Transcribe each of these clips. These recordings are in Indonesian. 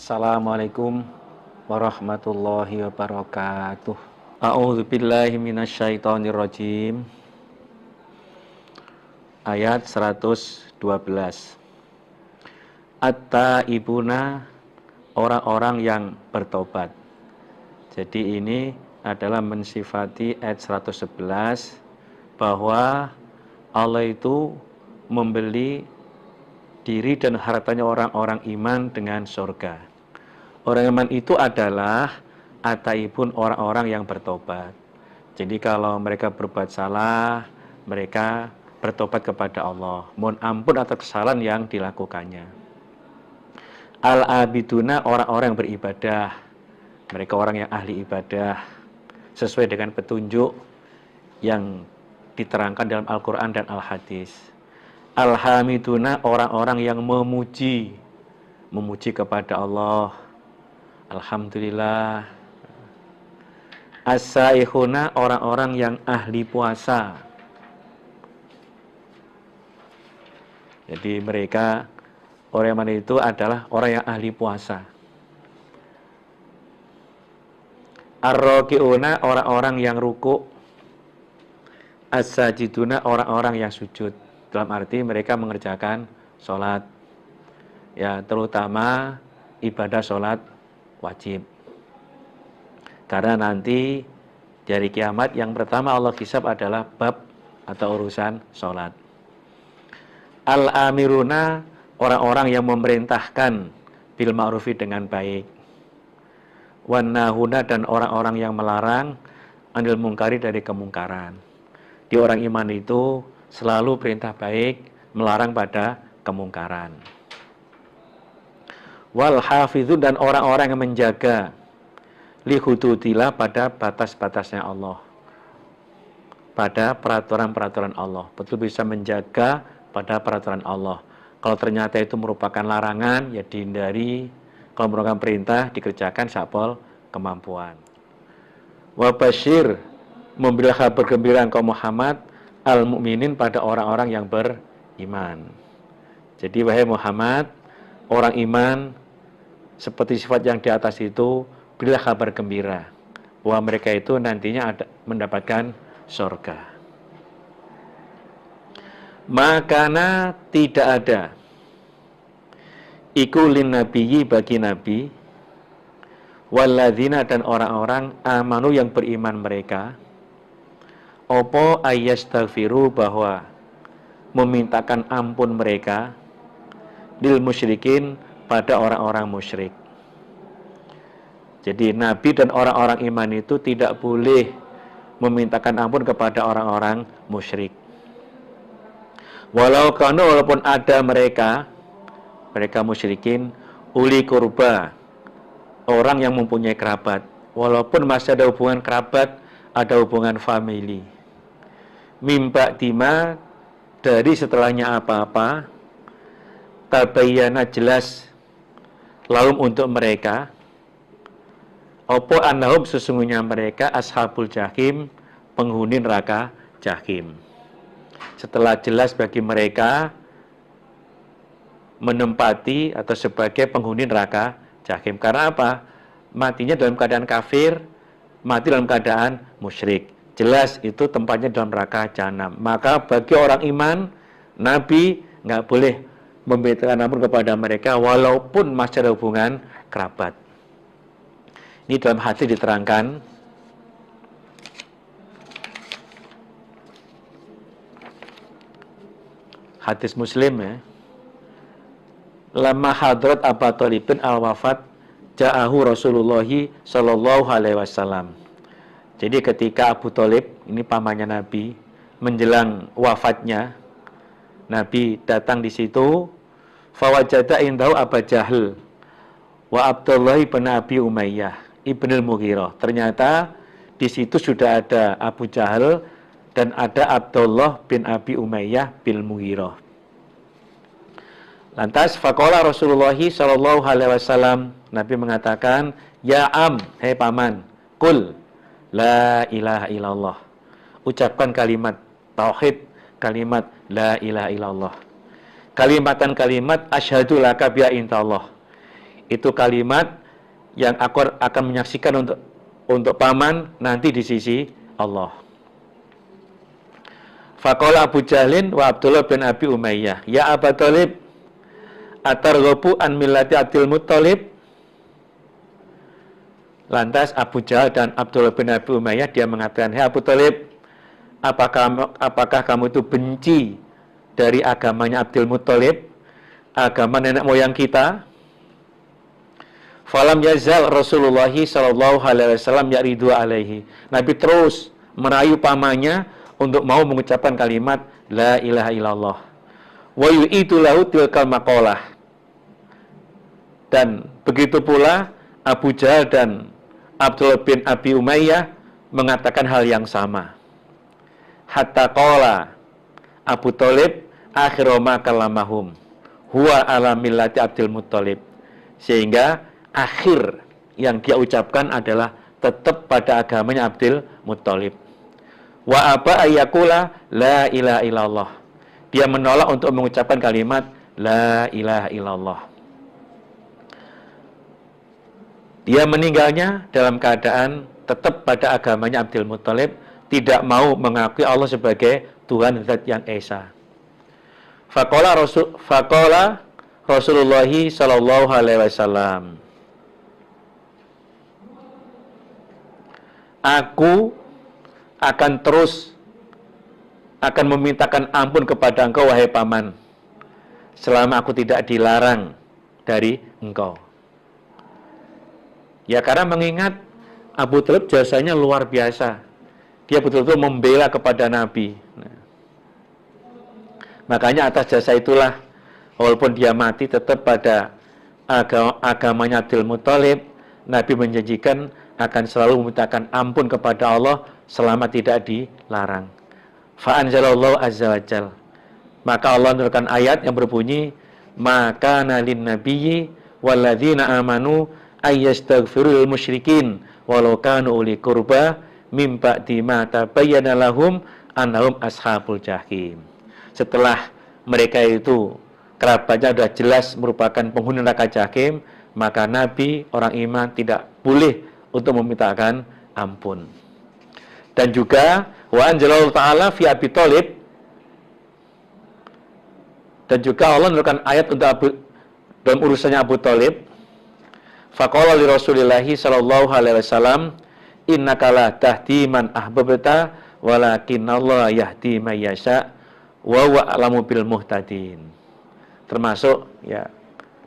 Assalamualaikum warahmatullahi wabarakatuh. A'udzu billahi minasyaitonir rajim. Ayat 112. At-taibuna, orang-orang yang bertobat. Jadi ini adalah mensifati ayat 111 bahwa Allah itu membeli diri dan hartanya orang-orang iman dengan surga. Orang iman itu adalah at-taibun, orang-orang yang bertobat. Jadi kalau mereka berbuat salah, mereka bertobat kepada Allah, mohon ampun atas kesalahan yang dilakukannya. Al-abiduna, orang-orang yang beribadah. Mereka orang yang ahli ibadah sesuai dengan petunjuk yang diterangkan dalam Al-Quran dan Al-Hadis. Al-hamiduna, orang-orang yang memuji kepada Allah. Alhamdulillah. As-saihuna, orang-orang yang ahli puasa. Jadi mereka, orang yang mana itu adalah orang yang ahli puasa. Ar-raki'una, orang-orang yang ruku'. As-sajiduna, orang-orang yang sujud. Dalam arti mereka mengerjakan sholat. Ya, terutama ibadah sholat wajib. Karena nanti dari kiamat yang pertama Allah hisab adalah bab atau urusan sholat. Al-amiruna, orang-orang yang memerintahkan bil ma'rufi dengan baik. Wan nahuna, dan orang-orang yang melarang anil mungkari, dari kemungkaran. Di orang iman itu selalu perintah baik, melarang pada kemungkaran. Wal hafizun, dan orang-orang yang menjaga li hududillah, pada batas-batasnya Allah, pada peraturan-peraturan Allah. Betul bisa menjaga pada peraturan Allah. Kalau ternyata itu merupakan larangan, ya dihindari. Kalau merupakan perintah, dikerjakan sapol kemampuan. Wa basyir, memberi kabar gembira engkau Muhammad al-mu'minin, pada orang-orang yang beriman. Jadi wahai Muhammad, orang iman seperti sifat yang di atas itu, berilah kabar gembira bahwa mereka itu nantinya mendapatkan surga. Makana, tidak ada iku lin nabiyyi, bagi nabi, walladzina, dan orang-orang amanu yang beriman mereka, opo ayastaghfiru, bahwa memintakan ampun mereka, lil musyrikin, pada orang-orang musyrik. Jadi nabi dan orang-orang iman itu tidak boleh memintakan ampun kepada orang-orang musyrik. Walaupun ada mereka musyrikin, uli kurba, orang yang mempunyai kerabat. Walaupun masih ada hubungan kerabat, ada hubungan famili. Mimba dima, dari setelahnya apa-apa, tabayyana, jelas, lahum, untuk mereka, opo annahum, sesungguhnya mereka, ashabul jahim, penghuni neraka jahim. Setelah jelas bagi mereka menempati atau sebagai penghuni neraka jahim. Karena apa? Matinya dalam keadaan kafir, mati dalam keadaan musyrik. Jelas itu tempatnya dalam neraka jahanam. Maka bagi orang iman, Nabi nggak boleh memberikan ampun kepada mereka walaupun masih ada hubungan kerabat. Ini dalam hadis diterangkan, hadis Muslim ya. Lama hadrat Abu Thalibin al-wafat, ja'ahu Rasulullah sallallahu alaihi wasallam. Jadi ketika Abu Thalib, ini pamannya Nabi, menjelang wafatnya, Nabi datang di situ, fawajada indahu Abu Jahal wa Abdullah bin Abi Umayyah ibnul Mughirah. Ternyata di situ sudah ada Abu Jahal dan ada Abdullah bin Abi Umayyah bin Mughirah. Lantas faqala Rasulullah sallallahu alaihi wasallam, Nabi mengatakan, ya am, hei paman, qul la ilaha illallah. Ucapkan kalimat tauhid, kalimat la ilaha illallah. Kalimatan kalimat asyhadu laka bi intallah. itu kalimat yang aku akan menyaksikan untuk paman nanti di sisi Allah. Faqala Abu Jahlin wa Abdullah bin Abi Umayyah, ya Aba Thalib, atarghabu an millati Abdul Muttalib. Lantas Abu Jahal dan Abdullah bin Abi Umayyah dia mengatakan, "Hei Abu Thalib, apakah kamu itu benci dari agamanya Abdul Muttalib, agama nenek moyang kita?" Falam yazal Rasulullah sallallahu alaihi wasallam yaridu alaihi. Nabi terus merayu pamannya untuk mau mengucapkan kalimat la ilaha illallah. Wa yu'itu lahu tilkal maqalah. Dan begitu pula Abu Jahal dan Abdullah bin Abi Umayyah mengatakan hal yang sama. Hatta qala Abu Thalib akhiru ma kalamahum huwa ala millati Abdul Muttalib. Sehingga akhir yang dia ucapkan adalah tetap pada agamanya Abdul Muttalib. Wa aba ayyakula la ilaha illallah. Dia menolak untuk mengucapkan kalimat la ilaha illallah. Dia meninggalnya dalam keadaan tetap pada agamanya Abdul Muttalib, tidak mau mengakui Allah sebagai Tuhan Zat yang Esa. Faqala Rasulullah sallallahu alaihi wasallam, aku akan terus memintakan ampun kepada engkau wahai paman, selama aku tidak dilarang dari engkau. Ya, karena mengingat Abu Thalib jasanya luar biasa. Dia betul-betul membela kepada Nabi. Makanya atas jasa itulah, walaupun dia mati tetap pada agamanya Abdul Muttalib, Nabi menjanjikan akan selalu memintakan ampun kepada Allah selama tidak dilarang. Fa'anzalallahu azza wa jal. Maka Allah menurunkan ayat yang berbunyi, maka nalin nabiyyi walladzina amanu ayyastaghfirul musyrikin walau kanu uli qurba mim ba'di ma tabayyana lahum annahum ashabul jahim. Setelah mereka itu kerabatnya sudah jelas merupakan penghuni neraka jahim, maka Nabi orang iman tidak boleh untuk memintakan ampun. Dan juga wa anzalallahu ta'ala fi Abi Thalib, dan juga Allah menurunkan ayat untuk dalam urusannya Abu Thalib. Faqala li Rasulillahi sallallahu alaihi wasallam, innaka la tahdi man ahbabta walakinallaha yahdi may yasha wa huwa a'lamu bil muhtadin. Termasuk ya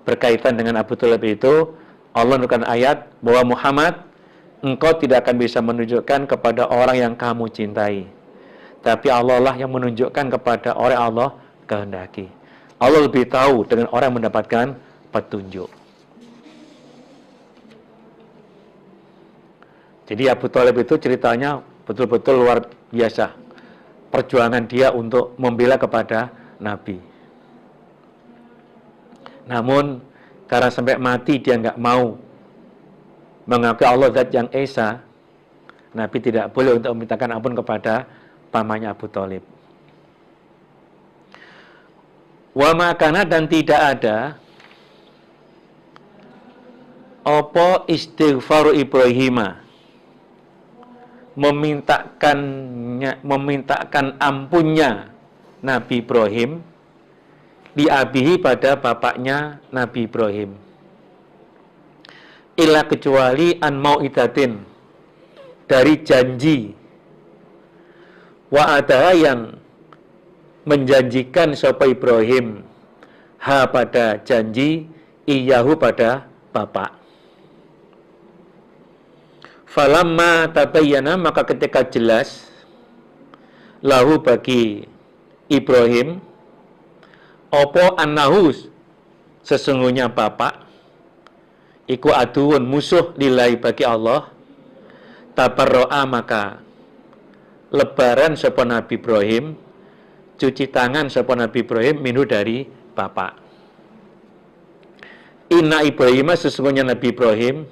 berkaitan dengan Abu Thalib itu, Allah menurunkan ayat bahwa Muhammad, engkau tidak akan bisa menunjukkan kepada orang yang kamu cintai, tapi Allah lah yang menunjukkan kepada orang yang Allah kehendaki. Allah lebih tahu dengan orang yang mendapatkan petunjuk. Jadi Abu Thalib itu ceritanya betul-betul luar biasa. Perjuangan dia untuk membela kepada Nabi. Namun karena sampai mati dia nggak mau mengakui Allah Zat yang Esa, Nabi tidak boleh untuk memintakan ampun kepada pamannya Abu Thalib. Wa makana, dan tidak ada apa istighfaru Ibrahimah, memintakan ampunnya Nabi Ibrahim di abihi pada bapaknya Nabi Ibrahim, illa kecuali an mau'idatin, dari janji, wa ada yang menjanjikan sapa Ibrahim ha pada janji, iyahu pada bapak. Falamma tabayyana, maka ketika jelas lahu bagi Ibrahim opo annahus, sesungguhnya bapak iku aduun, musuh lillahi bagi Allah, tabarro'a, maka lebaran sapa Nabi Ibrahim, cuci tangan sapa Nabi Ibrahim minhu dari bapak. Inna Ibrahim, sesungguhnya Nabi Ibrahim,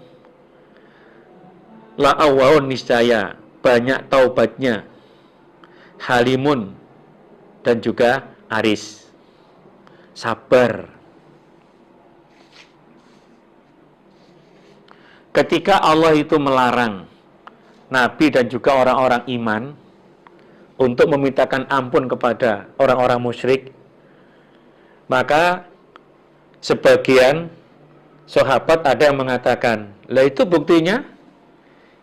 la awwahun, niscaya banyak taubatnya, halimun, dan juga aris, sabar. ketika Allah itu melarang Nabi dan juga orang-orang iman untuk memintakan ampun kepada orang-orang musyrik, maka sebagian sahabat ada yang mengatakan, lah itu buktinya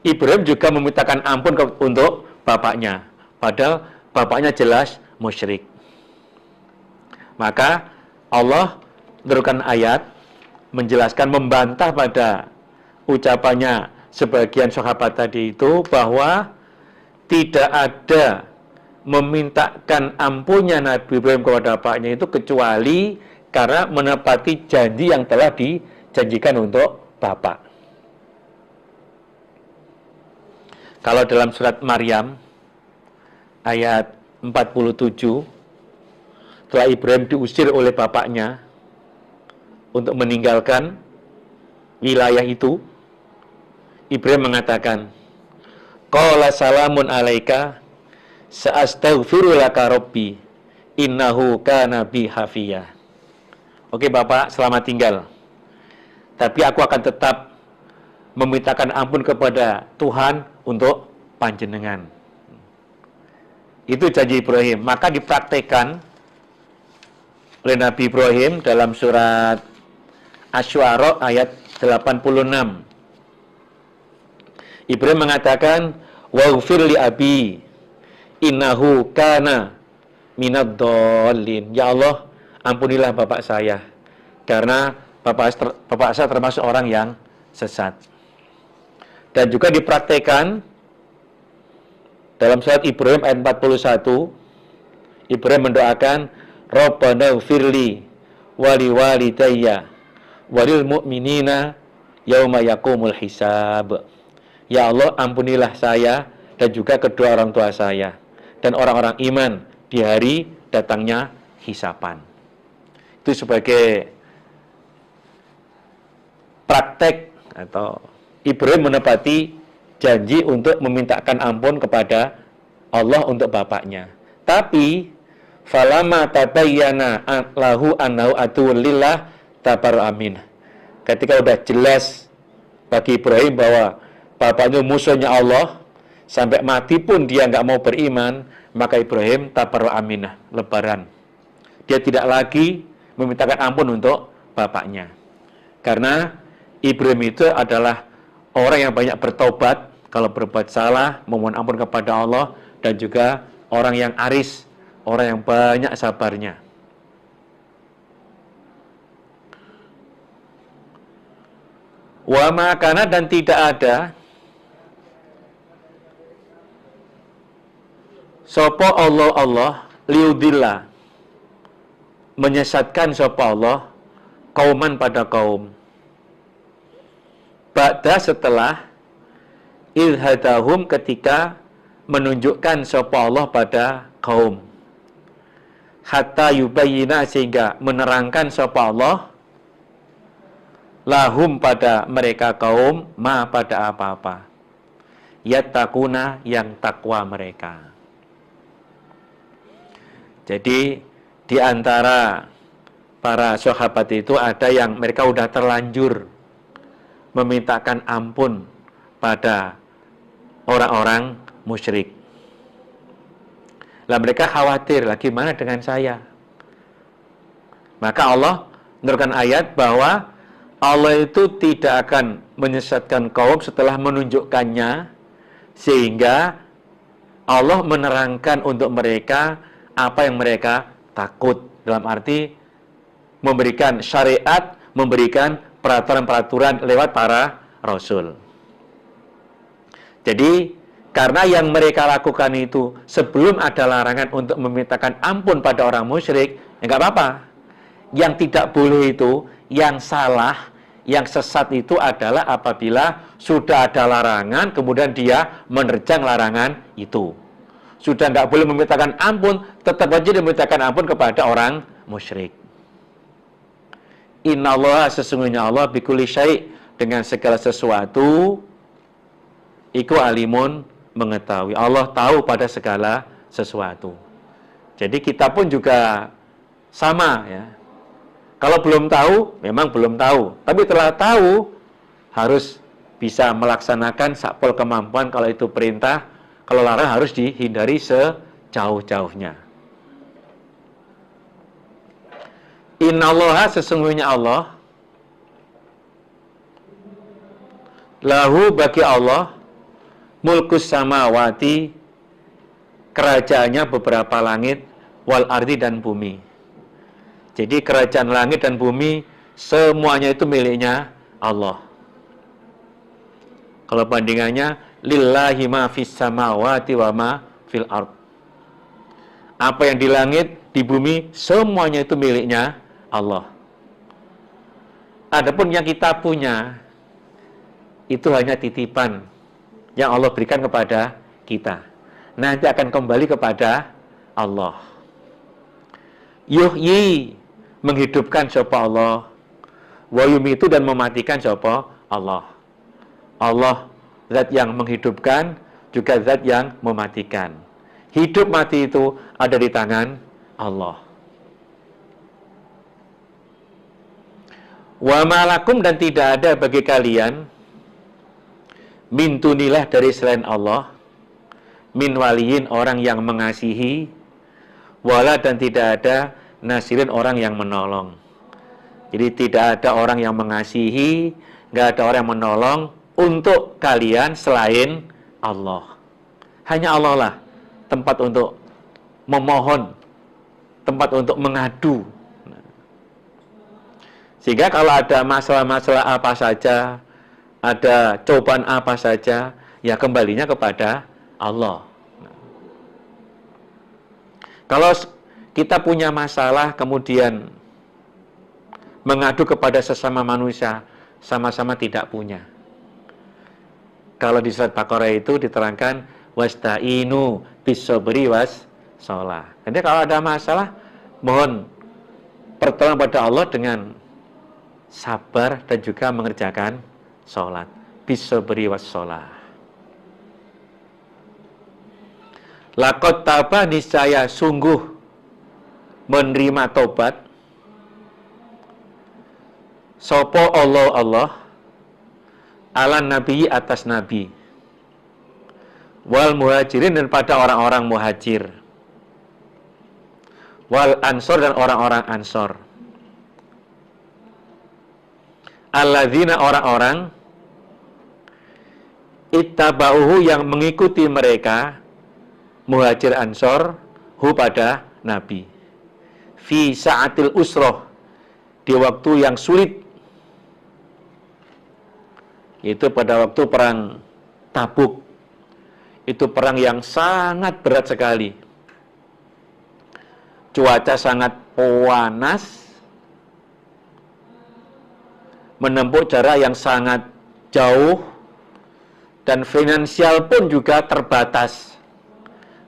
Ibrahim juga memintakan ampun untuk bapaknya, padahal bapaknya jelas musyrik. Maka Allah menurunkan ayat menjelaskan, membantah pada ucapannya sebagian sahabat tadi itu, bahwa tidak ada memintakan ampunnya Nabi Ibrahim kepada bapaknya itu kecuali karena menepati janji yang telah dijanjikan untuk bapak. Kalau dalam surat Maryam ayat 47, setelah Ibrahim diusir oleh bapaknya untuk meninggalkan wilayah itu, Ibrahim mengatakan, qala salamun alaika sa'astaghfiru laka rabbi innahu kana bi hafiyah. Oke Bapak, selamat tinggal. Tapi aku akan tetap memintakan ampun kepada Tuhan untuk panjenengan. Itu janji Ibrahim. Maka dipraktekkan oleh Nabi Ibrahim dalam surat Asy-Syu'ara ayat 86. Ibrahim mengatakan, waghfir li abi innahu kana minad dhalin. Ya Allah, ampunilah bapak saya karena bapak saya termasuk orang yang sesat. Dan juga dipraktekkan dalam surat Ibrahim ayat 41, Ibrahim mendoakan, Rabbana ighfirli wali walidayya walil mu'minina yauma yaqumul hisab. Ya Allah, ampunilah saya dan juga kedua orang tua saya dan orang-orang iman di hari datangnya hisapan. Itu sebagai praktek atau Ibrahim menepati janji untuk memintakan ampun kepada Allah untuk bapaknya. Tapi falama tabayyana lahu annahu aduwwul lillah tabar amin. Ketika sudah jelas bagi Ibrahim bahwa bapaknya musuhnya Allah, sampai mati pun dia nggak mau beriman, maka Ibrahim tabar aminah, lebaran. Dia tidak lagi memintakan ampun untuk bapaknya. Karena Ibrahim itu adalah orang yang banyak bertobat kalau berbuat salah, memohon ampun kepada Allah, dan juga orang yang aris, orang yang banyak sabarnya. Wa makana, dan tidak ada sapa Allah liudillah, menyesatkan sapa Allah kauman pada kaum, ba'da setelah idhadahum, ketika menunjukkan sapa Allah pada kaum, hatta yubayyina, sehingga menerangkan sapa Allah lahum, pada mereka kaum, ma, pada apa-apa, yattaquna, yang takwa mereka. Jadi di antara para sahabat itu ada yang mereka udah terlanjur memintakan ampun pada orang-orang musyrik. Lah mereka khawatir, lah gimana dengan saya? Maka Allah menurunkan ayat bahwa Allah itu tidak akan menyesatkan kaum setelah menunjukkannya, sehingga Allah menerangkan untuk mereka apa yang mereka takut, dalam arti memberikan syariat, memberikan peraturan-peraturan lewat para rasul. Jadi karena yang mereka lakukan itu sebelum ada larangan untuk memintakan ampun pada orang musyrik, ya nggak apa-apa. Yang tidak boleh itu, yang salah, yang sesat itu adalah apabila sudah ada larangan kemudian dia menerjang larangan itu. Sudah nggak boleh memintakan ampun, tetap aja memintakan ampun kepada orang musyrik. Innallaha, sesungguhnya Allah, bikulli syai', dengan segala sesuatu, iku alimun, mengetahui. Allah tahu pada segala sesuatu. Jadi kita pun juga sama ya. Kalau belum tahu, memang belum tahu. Tapi telah tahu, harus bisa melaksanakan sakpol kemampuan kalau itu perintah, kalau larang harus dihindari sejauh-jauhnya. Innallaha sesungguhnya Allah, lahu bagi Allah, mulkus samawati, kerajaannya beberapa langit, wal ardi dan bumi. Jadi kerajaan langit dan bumi semuanya itu miliknya Allah. Kalau bandingannya lillahi ma fis samawati wa ma fil ard. Apa yang di langit, di bumi semuanya itu miliknya Allah. Adapun yang kita punya itu hanya titipan yang Allah berikan kepada kita. Nanti akan kembali kepada Allah. Yuhyi, menghidupkan sapa Allah, wa yumitu, dan mematikan sapa Allah. Allah zat yang menghidupkan, juga zat yang mematikan. Hidup mati itu ada di tangan Allah. Wa malakum, dan tidak ada bagi kalian min dunilah, dari selain Allah, min waliyin, orang yang mengasihi, wala, dan tidak ada nasirin, orang yang menolong. Jadi tidak ada orang yang mengasihi, nggak ada orang yang menolong untuk kalian selain Allah. Hanya Allah lah tempat untuk memohon, tempat untuk mengadu. Sehingga kalau ada masalah-masalah apa saja, ada cobaan apa saja, ya kembalinya kepada Allah. Kalau kita punya masalah kemudian mengadu kepada sesama manusia, sama-sama tidak punya. Kalau di surat Baqarah itu diterangkan wasta'inu bis-sabri was-shalah. Jadi kalau ada masalah, mohon pertolongan pada Allah dengan sabar dan juga mengerjakan sholat. Bis-sabri was-shalah. Laqad taba, niscaya sungguh menerima tobat sopo Allah ala nabi, atas nabi, wal muhajirin, dan pada orang-orang muhajir, wal ansor, dan orang-orang ansor, alladzina, orang-orang, ittaba'uhu, yang mengikuti mereka, muhajir ansor, hu, pada nabi, fi sa'atil usroh, di waktu yang sulit. Itu pada waktu perang Tabuk. Itu perang yang sangat berat sekali. Cuaca sangat panas, menempuh jarak yang sangat jauh, dan finansial pun juga terbatas.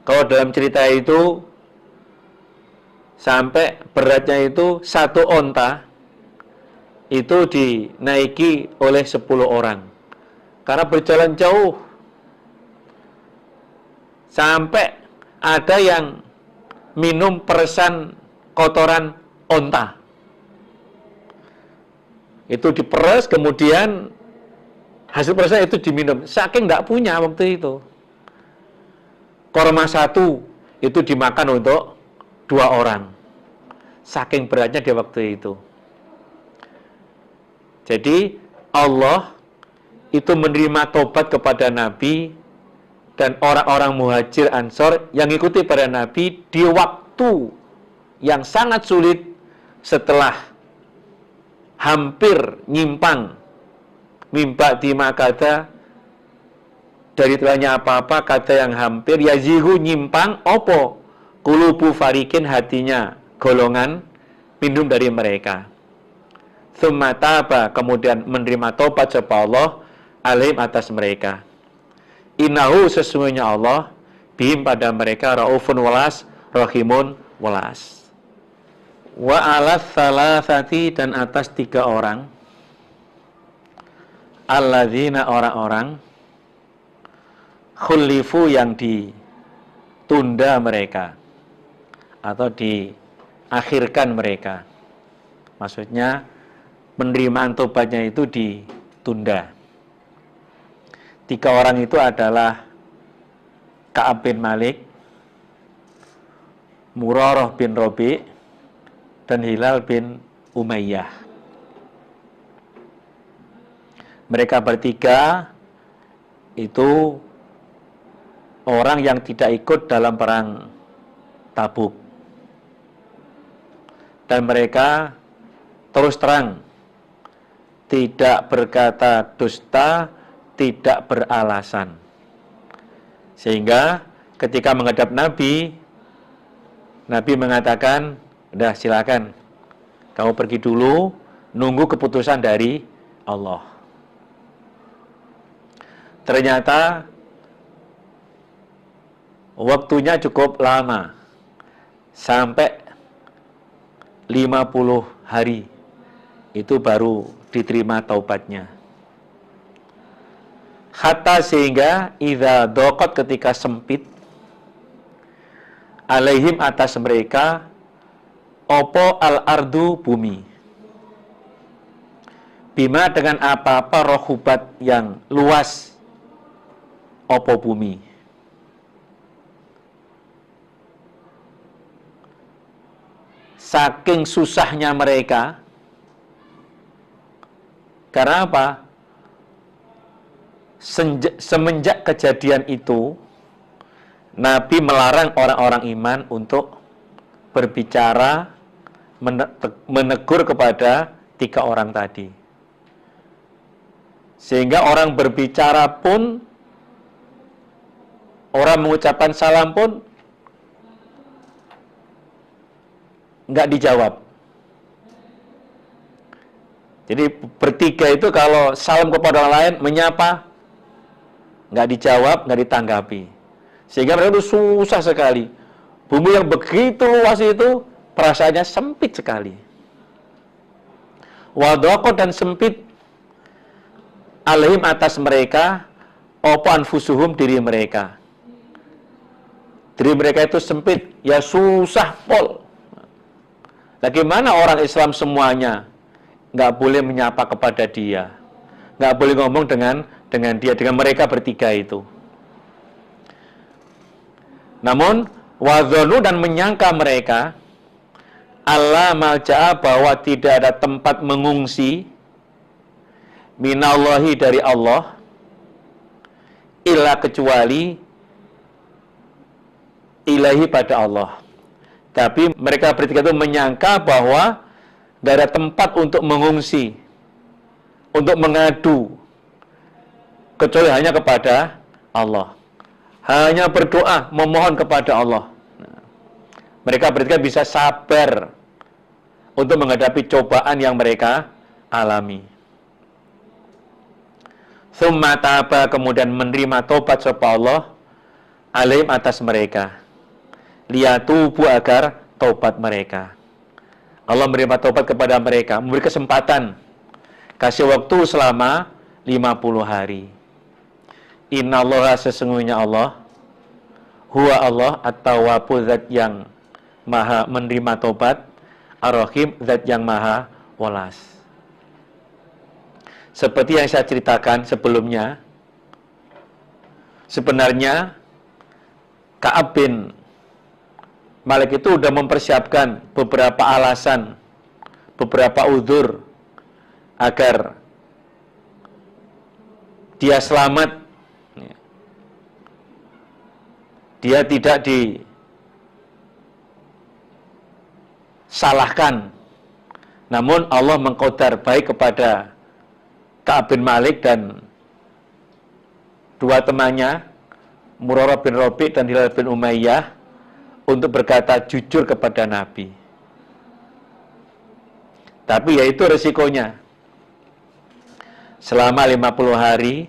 Kalau dalam cerita itu sampai beratnya itu 1 onta itu dinaiki oleh 10 orang. Karena berjalan jauh. Sampai ada yang minum peresan kotoran onta. Itu diperes, kemudian hasil peresan itu diminum. Saking nggak punya waktu itu. Korma 1 itu dimakan untuk 2 orang. Saking beratnya di waktu itu. Jadi Allah itu menerima tobat kepada Nabi dan orang-orang muhajir ansor yang ikuti pada Nabi di waktu yang sangat sulit, setelah hampir nyimpang mimba di makata, dari tuanya apa-apa, kata yang hampir, yazihu, nyimpang, opo, kulubu farikin, hatinya golongan minum dari mereka. Tsumma taba, kemudian menerima tobat sapa Allah alaihim, atas mereka. Innahu, sesungguhnya Allah, bihim, pada mereka, raufun walas, rahimun walas. Wa alas salasati, dan atas 3 orang, alladzina, orang-orang, khulifu, yang ditunda mereka atau diakhirkan mereka. Maksudnya penerimaan tobatnya itu ditunda. Tiga orang itu adalah Ka'ab bin Malik, Murarah bin Rabi', dan Hilal bin Umayyah. Mereka bertiga itu orang yang tidak ikut dalam perang Tabuk. Dan mereka terus terang, tidak berkata dusta, tidak beralasan. Sehingga ketika menghadap Nabi, Nabi mengatakan, udah silakan, kamu pergi dulu, nunggu keputusan dari Allah. Ternyata waktunya cukup lama, sampai 50 hari, itu baru diterima taubatnya. Hatta sehingga idza daqat, ketika sempit, alaihim, atas mereka, opo al-ardu, bumi, bima, dengan apa-apa, rohubat, yang luas, opo bumi. Saking susahnya mereka. Karena apa? Semenjak kejadian itu, Nabi melarang orang-orang iman untuk berbicara, menegur kepada tiga orang tadi. Sehingga orang berbicara pun, orang mengucapkan salam pun, nggak dijawab. Jadi bertiga itu kalau salam kepada orang lain, menyapa, nggak dijawab, nggak ditanggapi. Sehingga mereka itu susah sekali. Bumi yang begitu luas itu, perasaannya sempit sekali. Wadaqat, dan sempit, alaihim, atas mereka, opo anfusuhum, diri mereka. Diri mereka itu sempit, ya susah pol. Bagaimana orang Islam semuanya nggak boleh menyapa kepada dia, nggak boleh ngomong dengan dia, dengan mereka bertiga itu. Namun wadzonu, dan menyangka mereka, Allah malja'a, bahwa tidak ada tempat mengungsi, minallahi, dari Allah, illa, kecuali, ilahi, pada Allah. Tapi mereka bertiga itu menyangka bahwa tidak ada tempat untuk mengungsi, untuk mengadu, kecuali hanya kepada Allah. Hanya berdoa, memohon kepada Allah. Mereka bertiga bisa sabar untuk menghadapi cobaan yang mereka alami. Tsumma taba, kemudian menerima tobat sapa Allah, alaihim, atas mereka, liyatubu, agar taubat mereka. Allah menerima taubat kepada mereka, memberi kesempatan, kasih waktu selama 50 hari. Innallaha, sesungguhnya Allah, huwa Allah, at-tawwabu, zat yang maha menerima taubat, ar-rahim, zat yang maha welas. Seperti yang saya ceritakan sebelumnya, sebenarnya Ka'ab bin Malik itu sudah mempersiapkan beberapa alasan, beberapa uzur agar dia selamat, dia tidak disalahkan. Namun Allah mengqadar baik kepada Ka'ab bin Malik dan dua temannya, Murarah bin Rabi' dan Hilal bin Umayyah, untuk berkata jujur kepada Nabi. Tapi ya itu resikonya. Selama 50 hari,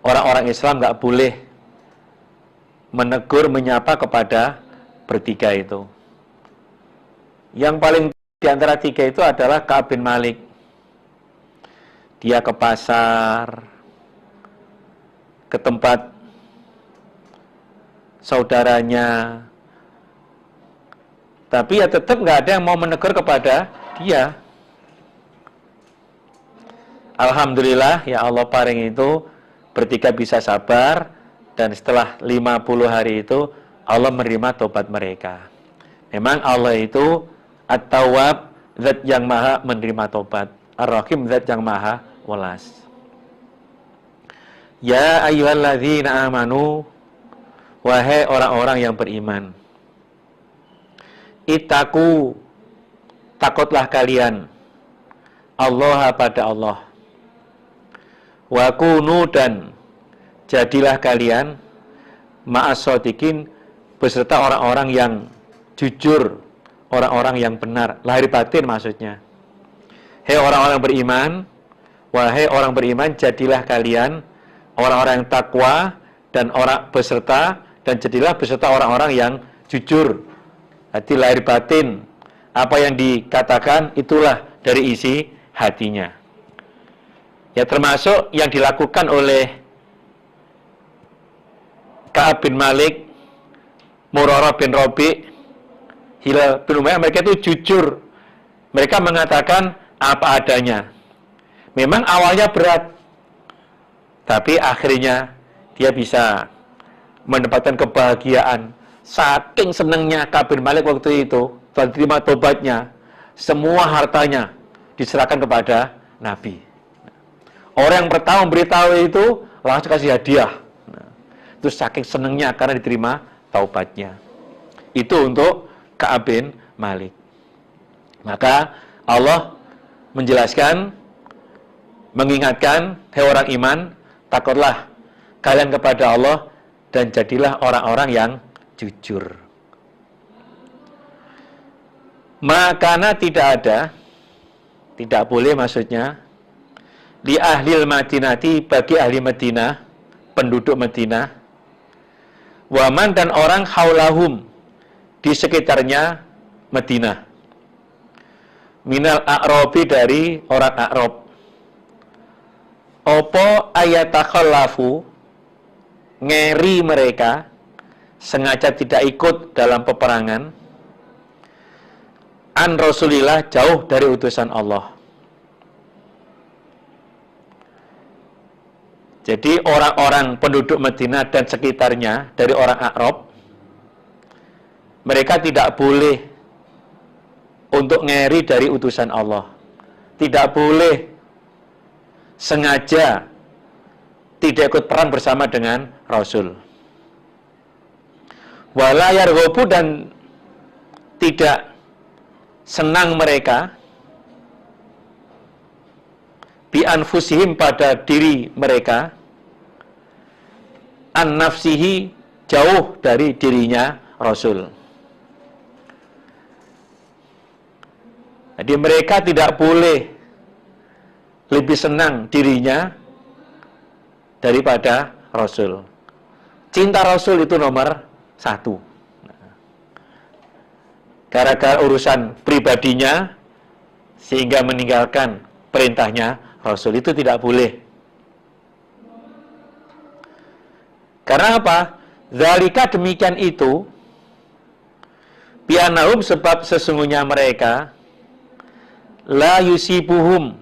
orang-orang Islam nggak boleh menegur, menyapa kepada bertiga itu. Yang paling di antara tiga itu adalah Ka'ab bin Malik. Dia ke pasar, ke tempat saudaranya, tapi ya tetap nggak ada yang mau menegur kepada dia. Alhamdulillah ya Allah paring itu bertiga bisa sabar, dan setelah 50 hari itu Allah menerima tobat mereka. Memang Allah itu At-Tawwab, zat yang maha menerima tobat, Ar-Rahim, zat yang maha welas. Ya ayyuhalladzina amanu, wahai orang-orang yang beriman, ittaqu, takutlah kalian Allah pada Allah, wa kunu, dan jadilah kalian ma'as-shodiqin, beserta orang-orang yang jujur, orang-orang yang benar, lahir batin maksudnya. Hei orang-orang beriman, wahai orang beriman, jadilah kalian orang-orang yang takwa dan orang beserta, dan jadilah beserta orang-orang yang jujur. Jadi lahir batin, apa yang dikatakan itulah dari isi hatinya. Ya, termasuk yang dilakukan oleh Ka'ab bin Malik, Murarah bin Rabi', Hilal bin Umayyah, mereka itu jujur. Mereka mengatakan apa adanya. Memang awalnya berat, tapi akhirnya dia bisa mendapatkan kebahagiaan. Saking senangnya Ka'ab bin Malik waktu itu, telah diterima tobatnya, semua hartanya diserahkan kepada Nabi. Orang yang pertama memberitahu itu langsung kasih hadiah. Itu saking senangnya karena diterima taubatnya. Itu untuk Ka'ab bin Malik. Maka Allah menjelaskan, mengingatkan, hai orang iman, takutlah kalian kepada Allah dan jadilah orang-orang yang jujur. Makana tidak ada, tidak boleh maksudnya, di ahlil Madinati, bagi ahli Madinah, penduduk Madinah, waman, dan orang haulahum, di sekitarnya Madinah, minal a'robi, dari orang A'rob, opo ayatakhallafu, ngeri mereka, sengaja tidak ikut dalam peperangan, an Rasulillah, jauh dari utusan Allah. Jadi orang-orang penduduk Madinah dan sekitarnya dari orang A'rob, mereka tidak boleh untuk ngeri dari utusan Allah. Tidak boleh sengaja tidak ikut perang bersama dengan Rasul. Wala yarghabu, dan tidak senang mereka bi anfusihim, pada diri mereka, an nafsihi, jauh dari dirinya Rasul. Jadi mereka tidak boleh lebih senang dirinya daripada Rasul. Cinta Rasul itu nomor 1. Gara-gara urusan pribadinya sehingga meninggalkan perintahnya Rasul, itu tidak boleh. Karena apa? Zalika, demikian itu, bi'annahum, sebab sesungguhnya mereka, la yusibuhum,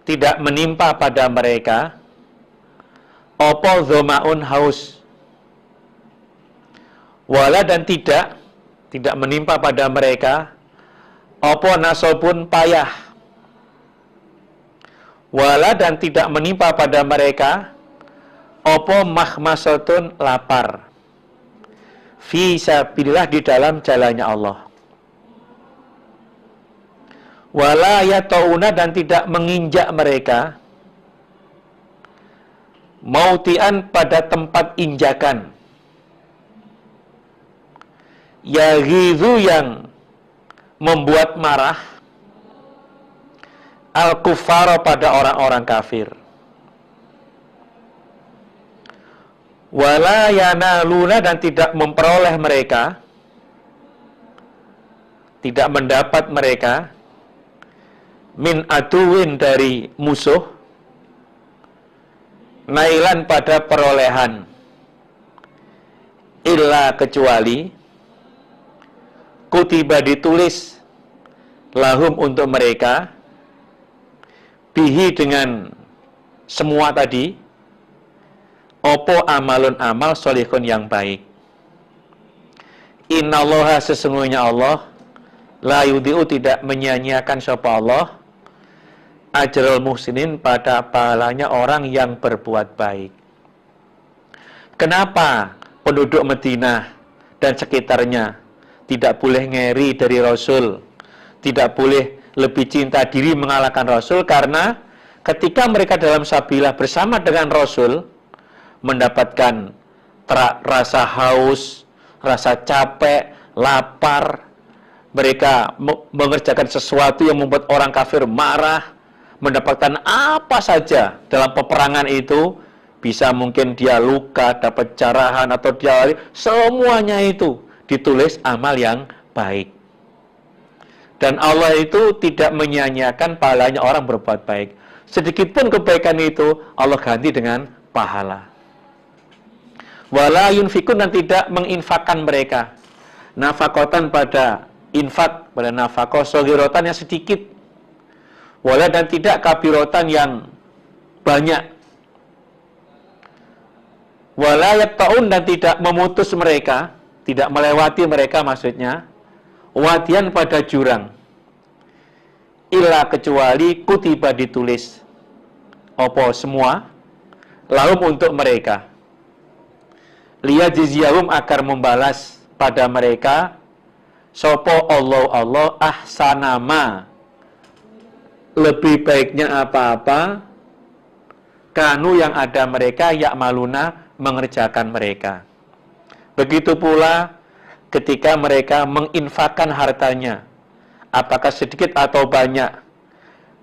tidak menimpa pada mereka, opo dhoma'un, haus, wala, dan tidak menimpa pada mereka, opo nasobun, payah, wala, dan tidak menimpa pada mereka, opo mahmasatun, lapar, fi sabilillah, di dalam jalannya Allah. Wala yata'una, dan tidak menginjak mereka, mautian, pada tempat injakan, yaghidhu, yang membuat marah, al-kuffara, pada orang-orang kafir. Wala yanaluna, dan tidak memperoleh mereka, tidak mendapat mereka, min aduwin, dari musuh, nailan, pada perolehan, illa, kecuali, kutiba, ditulis, lahum, untuk mereka, bihi dengan semua tadi, opo amalun amal solihun yang baik. Innallaha sesungguhnya Allah la yudhi'u tidak menyia-nyiakan sapa Allah ajrul muhsinin pada pahalanya orang yang berbuat baik. Kenapa penduduk Madinah dan sekitarnya tidak boleh ngeri dari Rasul, tidak boleh lebih cinta diri mengalahkan Rasul? Karena ketika mereka dalam sabilah bersama dengan Rasul, mendapatkan rasa haus, rasa capek, lapar, mereka mengerjakan sesuatu yang membuat orang kafir marah, mendapatkan apa saja dalam peperangan itu, bisa mungkin dia luka, dapat jarahan, atau dia lari, semuanya itu ditulis amal yang baik. Dan Allah itu tidak menyia-nyiakan pahalanya orang berbuat baik. Sedikitpun kebaikan itu Allah ganti dengan pahala. Wala yunfikun, dan tidak menginfakkan mereka nafakotan pada infak, pada nafakoh sogirotan yang sedikit, wala dan tidak kabirotan yang banyak, wala yakta'un, dan tidak memutus mereka, tidak melewati mereka maksudnya, wadian pada jurang, illa kecuali kutiba ditulis opo semua lahum untuk mereka, liyajziyahum agar membalas pada mereka sopo Allah ahsanama lebih baiknya apa-apa kanu yang ada mereka ya'maluna mengerjakan mereka. Begitu pula ketika mereka menginfakkan hartanya, apakah sedikit atau banyak,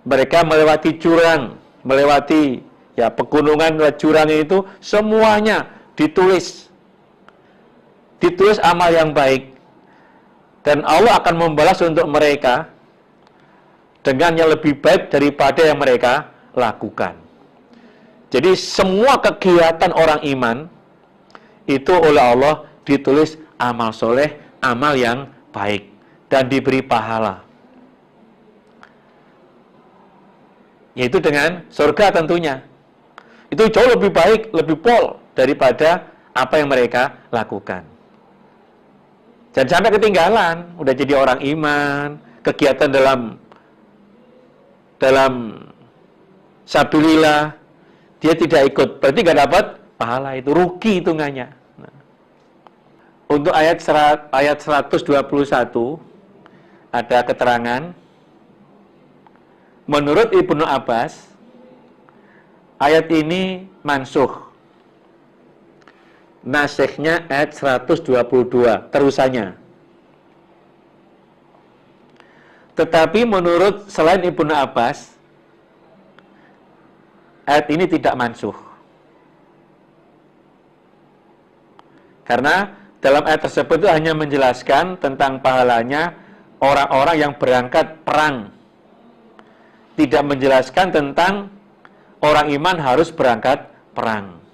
mereka melewati jurang, melewati pegunungan, jurang itu semuanya ditulis amal yang baik, dan Allah akan membalas untuk mereka dengan yang lebih baik daripada yang mereka lakukan. Jadi semua kegiatan orang iman itu oleh Allah ditulis amal soleh, amal yang baik, dan diberi pahala, yaitu dengan surga tentunya. Itu jauh lebih baik, lebih pol daripada apa yang mereka lakukan. Jangan sampai ketinggalan, udah jadi orang iman, kegiatan dalam sabilillah, dia tidak ikut, berarti nggak dapat pahala, itu rugi hitungannya. Untuk ayat 121 ada keterangan, menurut Ibnu Abbas, ayat ini mansuh. Nasikhnya ayat 122, terusannya. Tetapi menurut selain Ibnu Abbas, ayat ini tidak mansuh. Karena dalam ayat tersebut itu hanya menjelaskan tentang pahalanya orang-orang yang berangkat perang. Tidak menjelaskan tentang orang iman harus berangkat perang.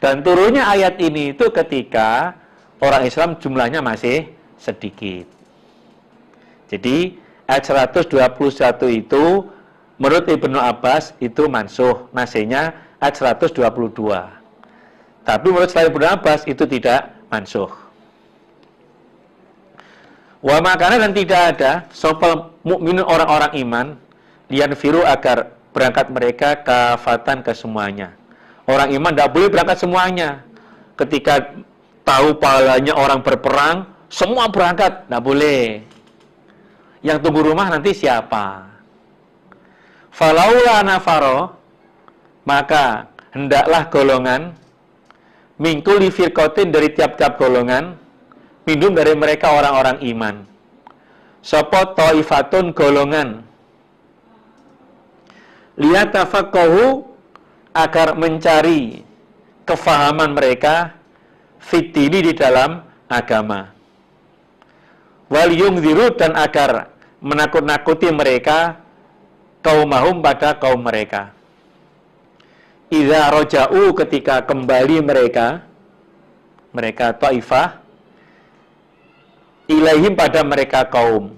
Dan turunnya ayat ini itu ketika orang Islam jumlahnya masih sedikit. Jadi ayat 121 itu menurut Ibnu Abbas itu mansuh, nasinya ayat 122. Tapi menurut selain Ibnu Abbas itu tidak mansuh. Wa makana, dan tidak ada sopal mukminun orang-orang iman lianfiru agar berangkat mereka kafatan ke semuanya. Orang iman tidak boleh berangkat semuanya. Ketika tahu pahalanya orang berperang, semua berangkat, tidak boleh. Yang tunggu rumah nanti siapa? Falaula nafaro, maka hendaklah golongan mingkuli firqatin dari tiap-tiap golongan, minum dari mereka orang-orang iman. Sapa taifatun golongan, liyatafaqahu agar mencari kefahaman mereka fitini di dalam agama, wal yungziru, dan agar menakut-nakuti mereka kaumahum pada kaum mereka. Idza roja'u, ketika kembali mereka taifah, ilaihim pada mereka kaum,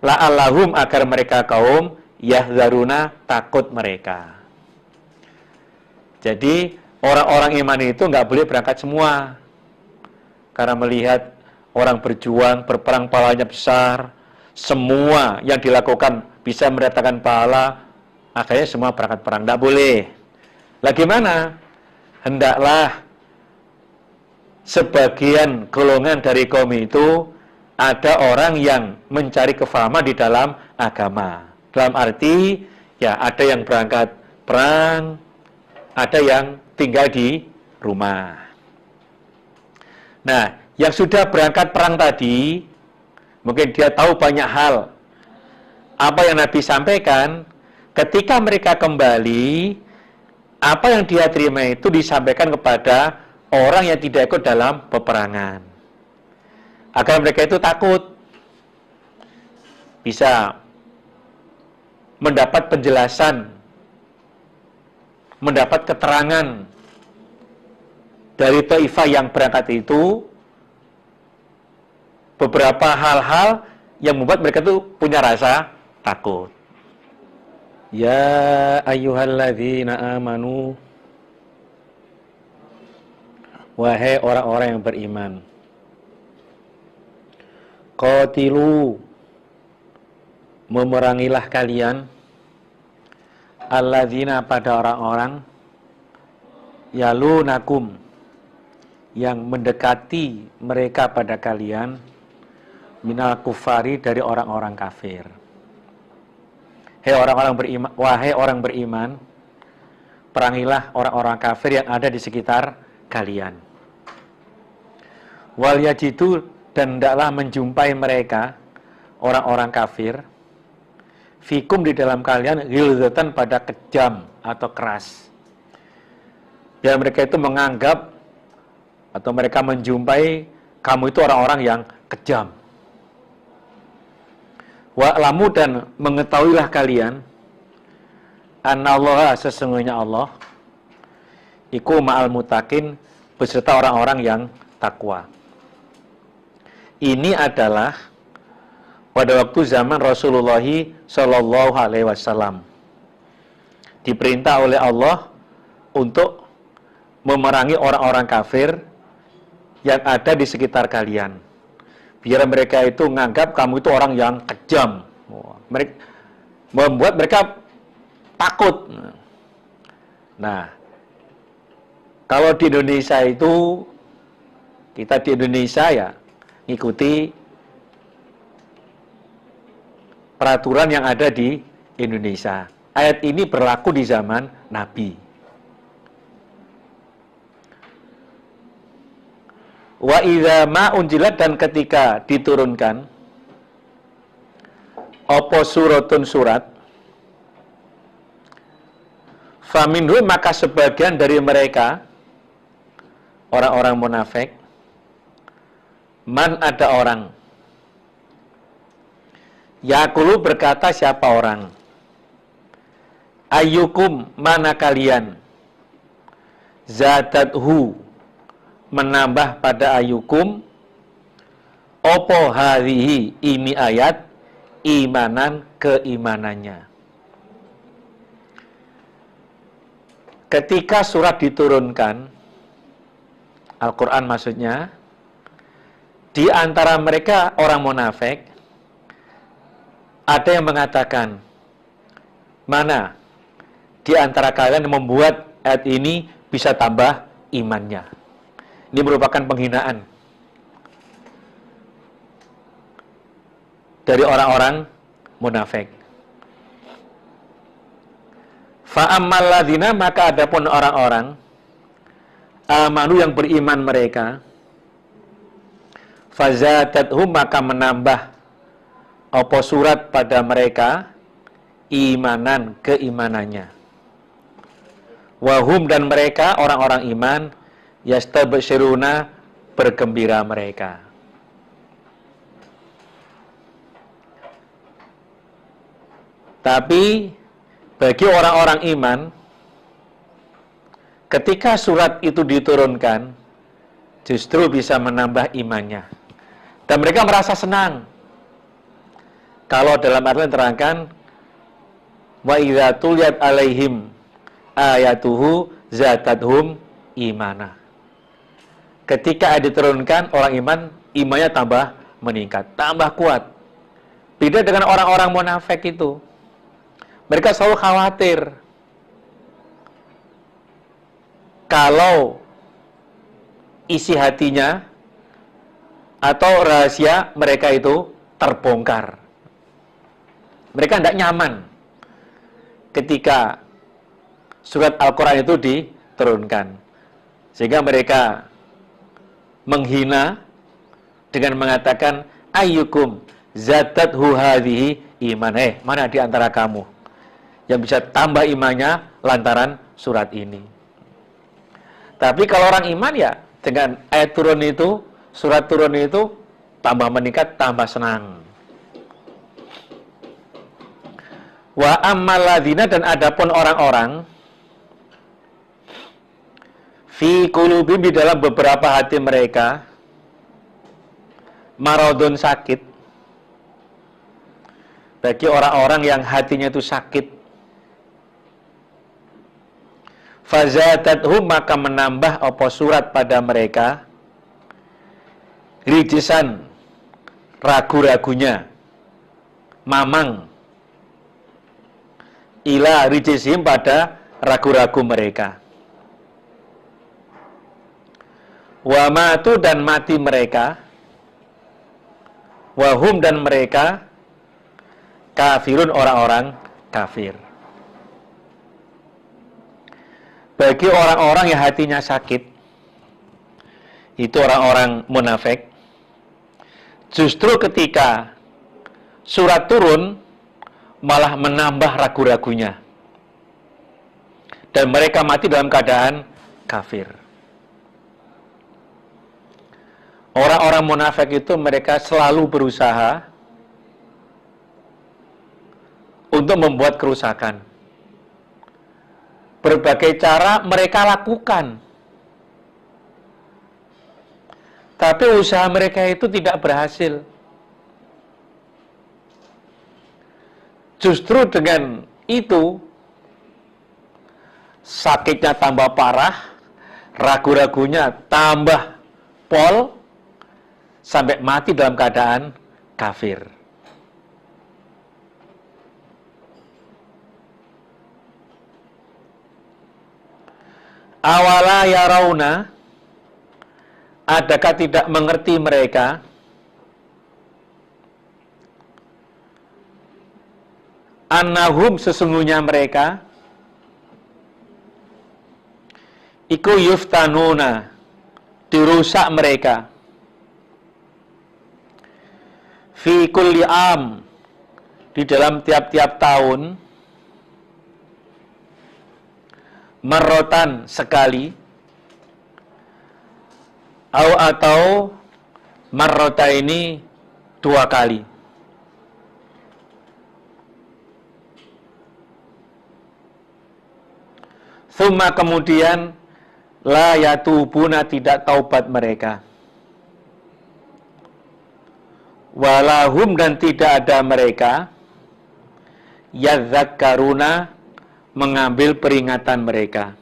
la'allahum agar mereka kaum yahzaruna takut mereka. Jadi orang-orang iman itu nggak boleh berangkat semua. Karena melihat orang berjuang, berperang pahalanya besar, semua yang dilakukan bisa mendatangkan pahala, akhirnya semua berangkat perang. Nggak boleh. Lah gimana? Hendaklah sebagian golongan dari kaum itu ada orang yang mencari kefahaman di dalam agama. Dalam arti, ya ada yang berangkat perang, ada yang tinggal di rumah. Nah, yang sudah berangkat perang tadi, mungkin dia tahu banyak hal. Apa yang Nabi sampaikan, ketika mereka kembali, apa yang dia terima itu disampaikan kepada orang yang tidak ikut dalam peperangan. Agar mereka itu takut. Bisa mendapat penjelasan, mendapat keterangan dari Taifah yang berangkat itu, beberapa hal-hal yang membuat mereka itu punya rasa takut. Ya ayyuhalladzina amanu, wahai orang-orang yang beriman, qatilu, memerangilah kalian, alladzina, pada orang-orang, yalunakum, yang mendekati mereka pada kalian, minal kufari, dari orang-orang kafir. Hei orang-orang beriman, wahai orang beriman, perangilah orang-orang kafir yang ada di sekitar kalian. Wal yajidu, dan hendaklah menjumpai mereka, orang-orang kafir, fikum, di dalam kalian, ghilzatan, pada kejam atau keras. Biar mereka itu menganggap atau mereka menjumpai kamu itu orang-orang yang kejam. Wa'lamu, dan mengetahuilah kalian, annallaha, sesungguhnya Allah, iku ma'al mutakin, beserta orang-orang yang takwa. Ini adalah pada waktu zaman Rasulullah Shallallahu Alaihi Wasallam diperintah oleh Allah untuk memerangi orang-orang kafir yang ada di sekitar kalian, biar mereka itu menganggap kamu itu orang yang kejam. Mereka membuat mereka takut. Nah, kalau di Indonesia itu, kita di Indonesia ya ngikuti peraturan yang ada di Indonesia. Ayat ini berlaku di zaman Nabi. Wa idza ma unjilat, dan ketika diturunkan apa suratun, surat, faminhum, maka sebagian dari mereka, orang-orang munafik, man, ada orang, yaqulu, berkata siapa orang, ayyukum, mana kalian, zadathu, menambah pada ayyukum, opo hadhihi, ini ayat, imanan, keimanannya. Ketika surat diturunkan, Al-Quran maksudnya, di antara mereka orang munafik, ada yang mengatakan, mana di antara kalian yang membuat ayat ini bisa tambah imannya. Ini merupakan penghinaan dari orang-orang munafik. Fa'ammal ladzina, maka adapun orang-orang amanu, yang beriman mereka, fazadathum, maka menambah apa surat pada mereka, imanan, keimanannya. Wahum, dan mereka orang-orang iman, yastabsyiruna, bergembira mereka. Tapi bagi orang-orang iman, ketika surat itu diturunkan, justru bisa menambah imannya. Dan mereka merasa senang. Kalau dalam artian terangkan, wa idza tuliyat alaihim ayatuhu zadathum imana. Ketika diturunkan orang iman, imannya tambah meningkat, tambah kuat. Beda dengan orang-orang munafik itu. Mereka selalu khawatir kalau isi hatinya atau rahasia mereka itu terbongkar. Mereka tidak nyaman ketika surat Al-Quran itu diturunkan. Sehingga mereka menghina dengan mengatakan, ayyukum zadathu hadhihi iman. Mana di antara kamu yang bisa tambah imannya lantaran surat ini? Tapi kalau orang iman ya, dengan ayat turun itu, surat turun itu, tambah meningkat, tambah senang. Wa ammal ladzina, dan adapun orang-orang fi qulubihim, di dalam beberapa hati mereka, maradun, sakit. Bagi orang-orang yang hatinya itu sakit, fazadathum, maka menambah apa surat pada mereka rijisan, ragu-ragunya, mamang, ila rijisihim, pada ragu-ragu mereka. Wa matu, dan mati mereka, wahum, dan mereka kafirun, orang-orang kafir. Bagi orang-orang yang hatinya sakit, itu orang-orang munafik, justru ketika surat turun malah menambah ragu-ragunya, dan mereka mati dalam keadaan kafir. Orang-orang munafik itu mereka selalu berusaha untuk membuat kerusakan. Berbagai cara mereka lakukan, tapi usaha mereka itu tidak berhasil. Justru dengan itu, sakitnya tambah parah, ragu-ragunya tambah pol, sampai mati dalam keadaan kafir. Awala yarawna, adakah tidak mengerti mereka, annahum, sesungguhnya mereka, iku yuftanuna, dirusak mereka, fi kulli am, di dalam tiap-tiap tahun, marrotan, sekali, atau marrota ini 2 kali. Tsumma, kemudian, la yatubuna, tidak taubat mereka, walahum, dan tidak ada mereka, yadzakkaruna, mengambil peringatan mereka.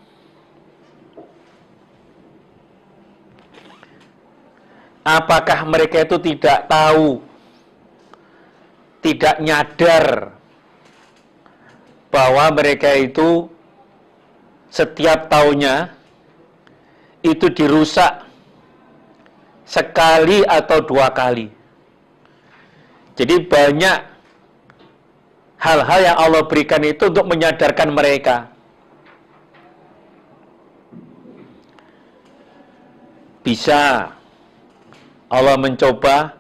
Apakah mereka itu tidak tahu, tidak nyadar bahwa mereka itu setiap tahunnya itu dirusak sekali atau 2 kali. Jadi banyak hal-hal yang Allah berikan itu untuk menyadarkan mereka. Bisa Allah mencoba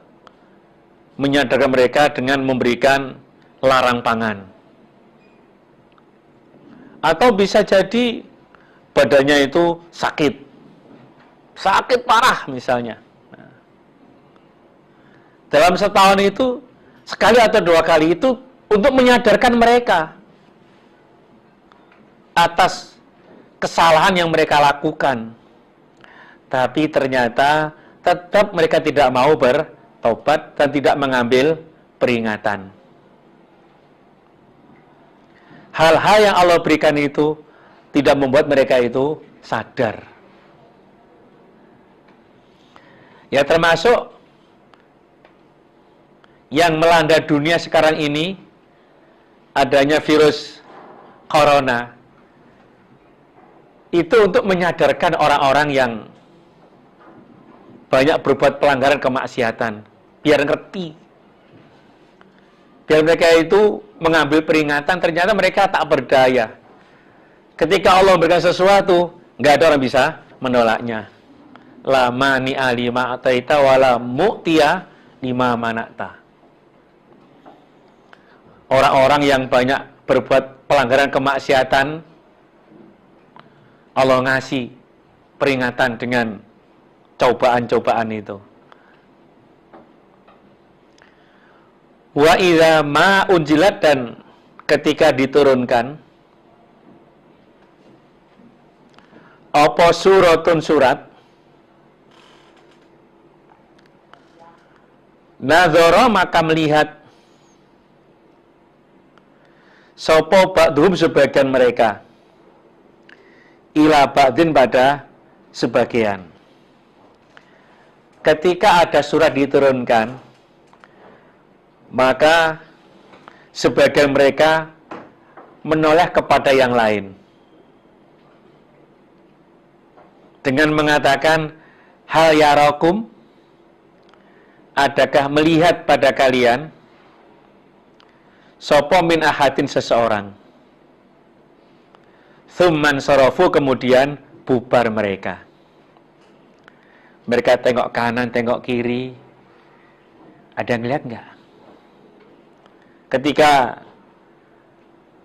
menyadarkan mereka dengan memberikan larang pangan. Atau bisa jadi badannya itu sakit parah misalnya. Dalam setahun itu, sekali atau 2 kali itu untuk menyadarkan mereka atas kesalahan yang mereka lakukan. Tapi ternyata tetap mereka tidak mau bertobat dan tidak mengambil peringatan. hal-hal yang Allah berikan itu tidak membuat mereka itu sadar. Ya, termasuk yang melanda dunia sekarang ini, adanya virus corona, itu untuk menyadarkan orang-orang yang banyak berbuat pelanggaran kemaksiatan, biar ngerti. Biar mereka itu mengambil peringatan, ternyata mereka tak berdaya. Ketika Allah memberikan sesuatu, nggak ada orang bisa menolaknya. La mani'a lima ataita wala mu'tiya lima mana'ta. Orang-orang yang banyak berbuat pelanggaran kemaksiatan, Allah ngasih peringatan dengan cobaan-cobaan itu. Wa idza ma unjilat, dan ketika diturunkan apa suratun surat, nazara maka melihat sapa ba'dhum sebagian mereka ila ba'din pada sebagian. Ketika ada surat diturunkan, maka sebagian mereka menoleh kepada yang lain dengan mengatakan, hal yarakum, adakah melihat pada kalian sapa min ahadin, seseorang. Tsumman sarafu, kemudian bubar mereka. Mereka tengok kanan, tengok kiri, ada yang lihat enggak? Ketika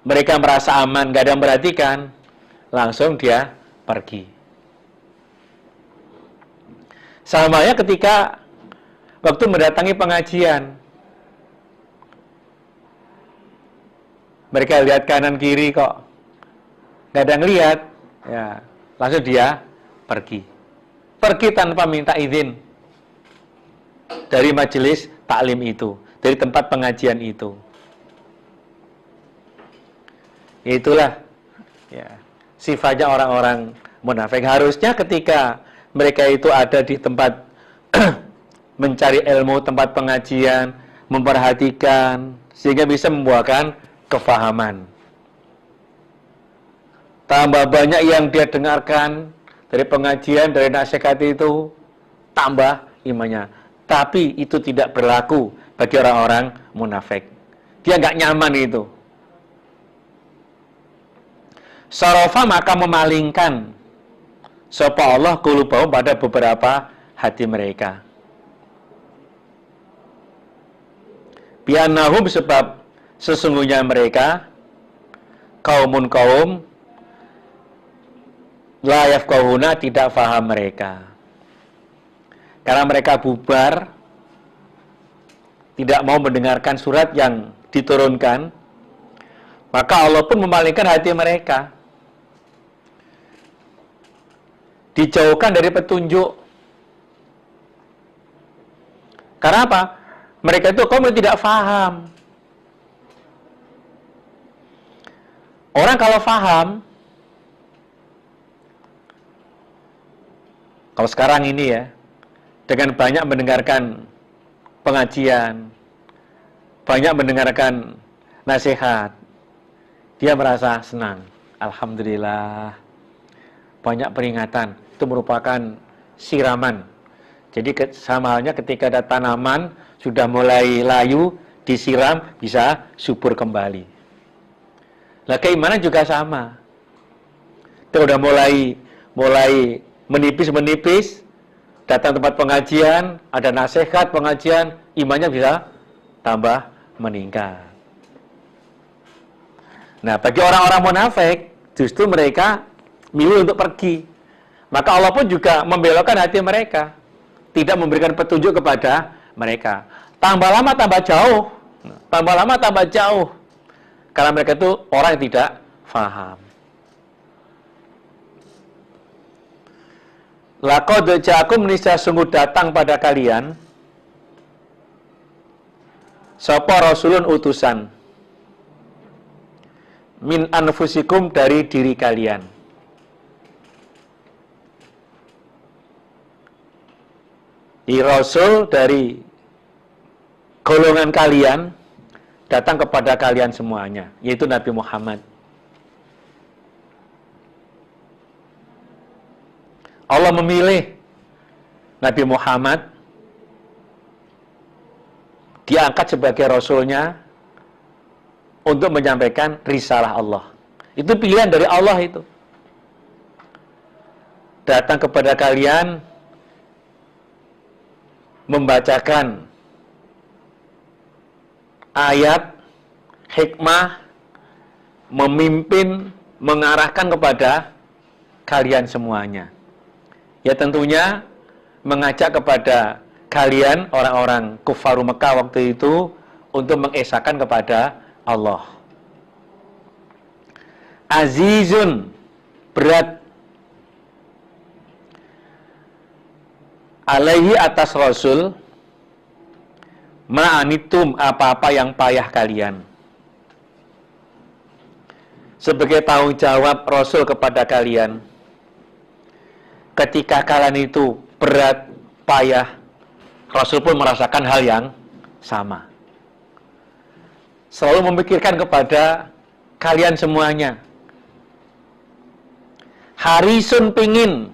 mereka merasa aman, enggak ada yang memperhatikan, langsung dia pergi. Samanya ketika waktu mendatangi pengajian, mereka lihat kanan kiri kok nggak ada yang lihat, ya langsung dia pergi tanpa minta izin dari majelis taklim itu, dari tempat pengajian itu. Itulah ya sifatnya orang-orang munafik. Harusnya ketika mereka itu ada di tempat mencari ilmu, tempat pengajian, memperhatikan, sehingga bisa membuahkan kefahaman. Tambah banyak yang dia dengarkan dari pengajian, dari nasihat itu, tambah imannya. Tapi itu tidak berlaku bagi orang-orang munafik. Dia nggak nyaman itu. Sarafa, maka memalingkan sapa Allah qulubahum, pada beberapa hati mereka. Bi'annahum, sebab sesungguhnya mereka kaumun kaum la yafqahuna, tidak faham mereka. Karena mereka bubar, tidak mau mendengarkan surat yang diturunkan, maka Allah pun memalingkan hati mereka, dijauhkan dari petunjuk. Karena apa? Mereka itu kaum yang tidak faham. Orang kalau faham, kalau sekarang ini ya, dengan banyak mendengarkan pengajian, banyak mendengarkan nasihat, dia merasa senang. Alhamdulillah, banyak peringatan. Itu merupakan siraman. Jadi sama halnya ketika ada tanaman sudah mulai layu, disiram, bisa subur kembali. Nah, keimanan juga sama. Kita udah mulai menipis, datang tempat pengajian, ada nasihat pengajian, imannya bisa tambah meningkat. Nah, bagi orang-orang munafik, justru mereka milih untuk pergi. Maka Allah pun juga membelokkan hati mereka, tidak memberikan petunjuk kepada mereka. Tambah lama tambah jauh, karena mereka itu orang yang tidak faham. Laqad ja'akum, niscaya sungguh datang pada kalian sapa rasulun, utusan, min anfusikum, dari diri kalian. Rasul dari golongan kalian datang kepada kalian semuanya, yaitu Nabi Muhammad. Allah memilih Nabi Muhammad, diangkat sebagai Rasulnya untuk menyampaikan risalah Allah. Itu pilihan dari Allah itu. Datang kepada kalian, membacakan ayat, hikmah, memimpin, mengarahkan kepada kalian semuanya. Ya tentunya mengajak kepada kalian orang-orang kufaru Mekah waktu itu untuk mengesahkan kepada Allah. Azizun, berat, alaihi, atas Rasul, ma'anitum, apa-apa yang payah kalian. Sebagai tanggung jawab Rasul kepada kalian, ketika kalian itu berat, payah, Rasul pun merasakan hal yang sama. Selalu memikirkan kepada kalian semuanya. Harisun, pingin,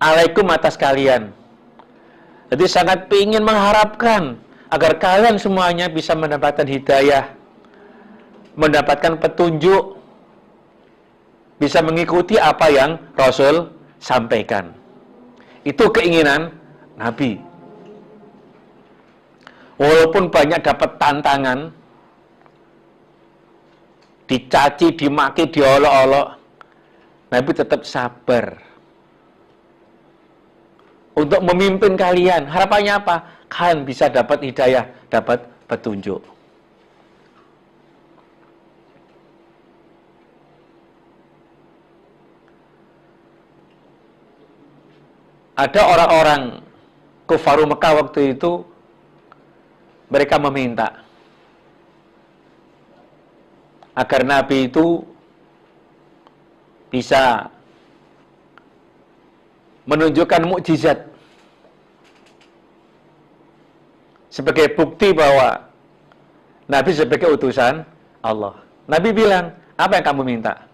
alaikum, atas kalian. Jadi sangat pingin, mengharapkan agar kalian semuanya bisa mendapatkan hidayah, mendapatkan petunjuk, bisa mengikuti apa yang Rasul sampaikan. Itu keinginan Nabi. Walaupun banyak dapat tantangan, dicaci, dimaki, diolok-olok, Nabi tetap sabar untuk memimpin kalian. Harapannya apa? Kalian bisa dapat hidayah, dapat petunjuk. Ada orang-orang kufaru Mekah waktu itu, mereka meminta agar Nabi itu bisa menunjukkan mukjizat sebagai bukti bahwa Nabi sebagai utusan Allah. Nabi bilang, apa yang kamu minta?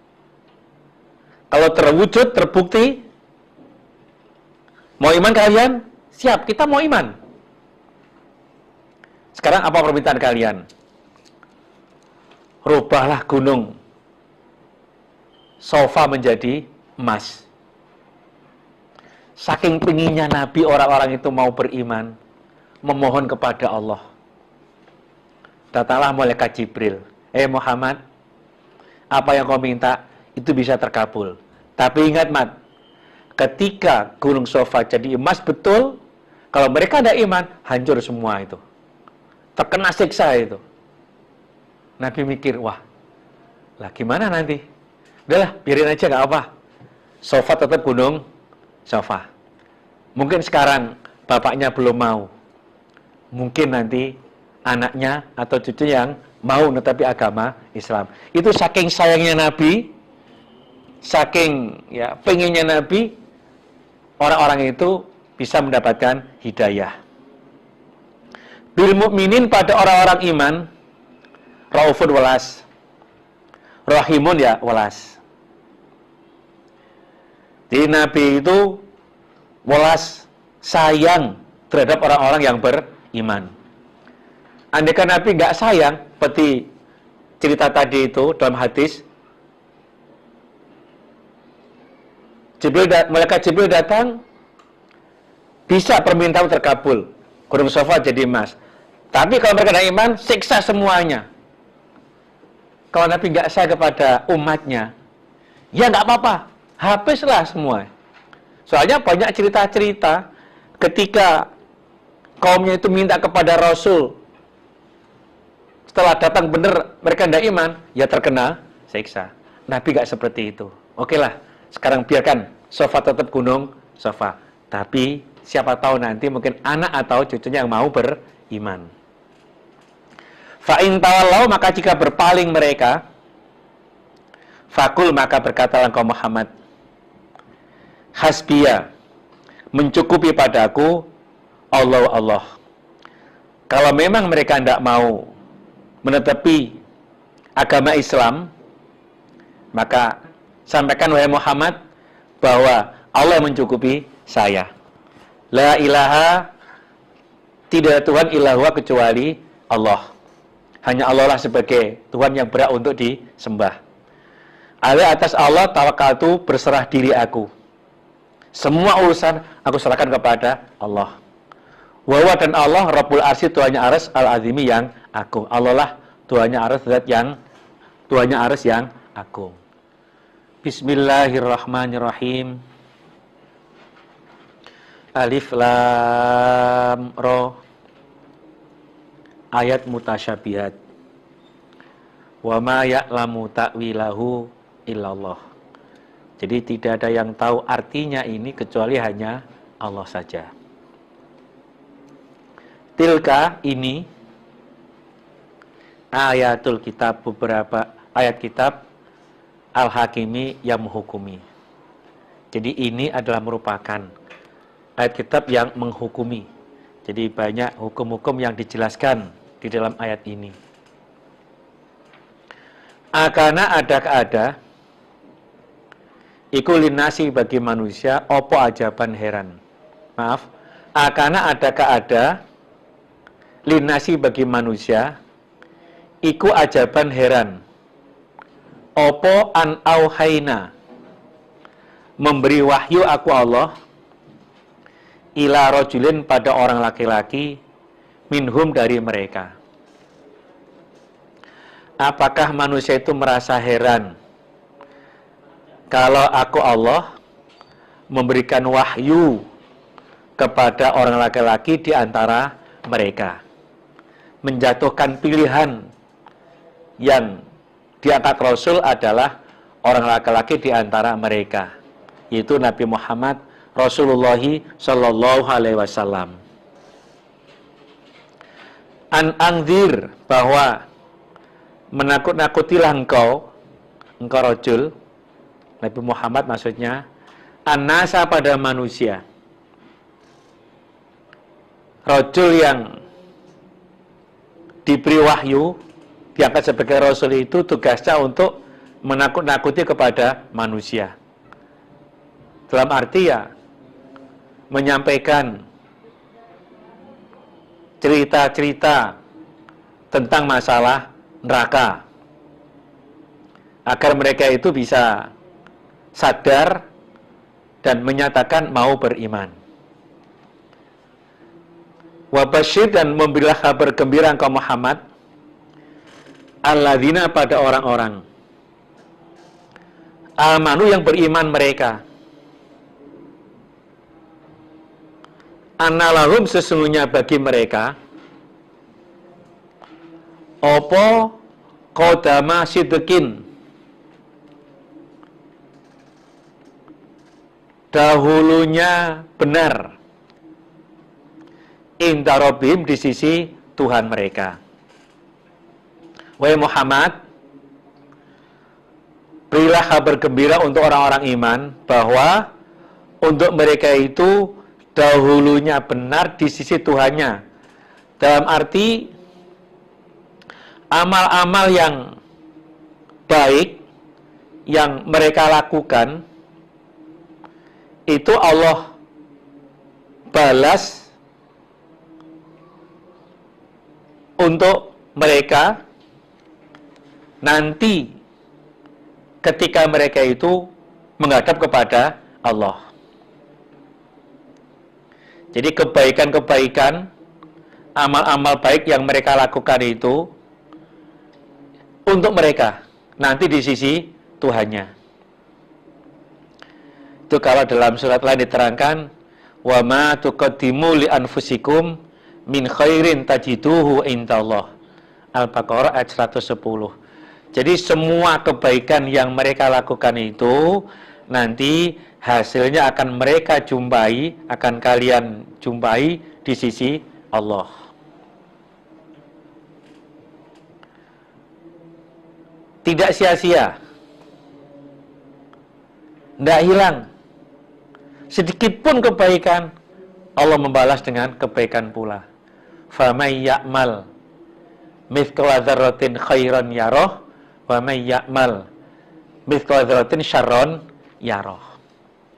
Kalau terwujud, terbukti, mau iman kalian? Siap, kita mau iman. Sekarang apa permintaan kalian? Rubahlah gunung Sofa menjadi emas. Saking pinginnya Nabi, orang-orang itu mau beriman, memohon kepada Allah. Datanglah malaikat Jibril. Muhammad, apa yang kau minta itu bisa terkabul. Tapi ingat, Mat, ketika gunung Sofa jadi emas betul, kalau mereka ada iman, hancur semua itu. Terkena siksa itu. Nabi mikir, wah, lah gimana nanti? Udahlah, biarin aja, gak apa. Sofa tetap gunung Sofa. Mungkin sekarang bapaknya belum mau. Mungkin nanti anaknya atau cucu yang mau tetapi agama Islam. Itu saking sayangnya Nabi, saking pengennya Nabi, orang-orang itu bisa mendapatkan hidayah. Bil mukminin, pada orang-orang iman, raufun, welas, rahimun, welas. Jadi Nabi itu welas, sayang terhadap orang-orang yang beriman. Andaikan Nabi nggak sayang, seperti cerita tadi itu dalam hadis, malaikat Jibril datang, bisa permintaan terkabul, gunung Sofa jadi emas. Tapi kalau mereka ada iman, siksa semuanya. Kalau Nabi nggak sayang kepada umatnya, ya nggak apa-apa, habislah semua. Soalnya banyak cerita-cerita ketika kaumnya itu minta kepada Rasul, setelah datang benar mereka tidak iman, ya terkena siksa. Nabi nggak seperti itu. Oke lah, sekarang biarkan Sofa tetap gunung Sofa. Tapi siapa tahu nanti mungkin anak atau cucunya yang mau beriman. Fa'in tawallau, maka jika berpaling mereka, Fakul, maka berkatalah engkau Muhammad, hasbiya, mencukupi padaku Allah Allah. Kalau memang mereka tidak mau menetapi agama Islam, maka sampaikan wahai Muhammad bahwa Allah mencukupi saya. La ilaha, tidak Tuhan ilahwa kecuali Allah. Hanya Allah lah sebagai Tuhan yang berhak untuk disembah. Alaihi, atas Allah tawakaltu, berserah diri aku. Semua urusan aku serahkan kepada Allah. Wa dan Allah Rabbul Arsy, Tuhannya Arsy, Al-Azimi yang agung. Allah lah Tuhannya Arsy, zat yang Tuhannya Arsy yang agung. Bismillahirrahmanirrahim. Alif Lam Ra. Ayat mutasyabihat. Wa ma ya'lamu ta'wilahu illallah. Jadi tidak ada yang tahu artinya ini kecuali hanya Allah saja. Tilka, ini ayatul kitab, beberapa ayat kitab Al-Hakimi yang menghukumi. Jadi ini adalah merupakan ayat kitab yang menghukumi. Jadi banyak hukum-hukum yang dijelaskan di dalam ayat ini. Akana ada iku linasi, bagi manusia, opo ajaban heran. Maaf, akana ada linasi, bagi manusia, iku ajaban heran. Opo an auhaina, memberi wahyu aku Allah, ila rojulin, pada orang laki-laki, minhum, dari mereka. Apakah manusia itu merasa heran kalau aku Allah memberikan wahyu kepada orang laki-laki di antara mereka, menjatuhkan pilihan yang diangkat Rasul adalah orang laki-laki di antara mereka, yaitu Nabi Muhammad Rasulullah Sallallahu Alaihi Wasallam. An angzir, bahwa menakut-nakutilah engkau Rajul, Nabi Muhammad maksudnya, an-nasa, pada manusia. Rajul yang diberi wahyu, diangkat sebagai Rasul, itu tugasnya untuk menakut-nakuti kepada manusia. Dalam arti ya, menyampaikan cerita-cerita tentang masalah neraka, agar mereka itu bisa sadar dan menyatakan mau beriman. Wabasyir, dan memberilah kabar gembira engkau Muhammad, alladzina, pada orang-orang, amanu, yang beriman mereka, annalahum, sesungguhnya bagi mereka, opo qodama sidqin, dahulunya benar, inda rabbihim, di sisi Tuhan mereka. Wahai Muhammad, berilah kabar gembira untuk orang-orang iman bahwa untuk mereka itu dahulunya benar di sisi Tuhannya. Dalam arti amal-amal yang baik yang mereka lakukan itu Allah balas untuk mereka nanti ketika mereka itu menghadap kepada Allah. Jadi kebaikan-kebaikan, amal-amal baik yang mereka lakukan itu untuk mereka nanti di sisi Tuhannya. Itu kalau dalam surat lain diterangkan, wa ma tuqaddimu li anfusikum min khairin tajiduhu indallah. Al-Baqarah ayat 110. Jadi semua kebaikan yang mereka lakukan itu nanti hasilnya akan mereka jumpai, akan kalian jumpai di sisi Allah. Tidak sia-sia Tidak hilang. Sedikit pun kebaikan, Allah membalas dengan kebaikan pula. Famay ya'mal mithqala dzarratin khairan yarah, wa may ya'mal mithqala dzarratin syarran yarah.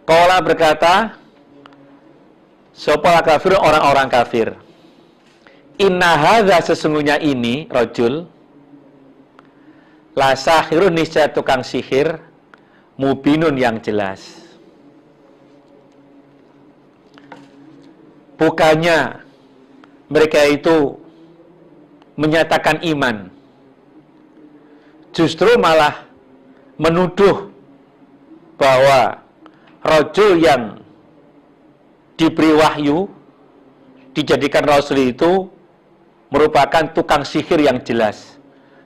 Qala berkata, sapa kafir, orang-orang kafir, inna hadza, sesungguhnya ini rajul, la sahirun, niscaya tukang sihir, mubinun, yang jelas. Bukannya mereka itu menyatakan iman, justru malah menuduh bahwa rajul yang diberi wahyu, dijadikan rasul itu merupakan tukang sihir yang jelas.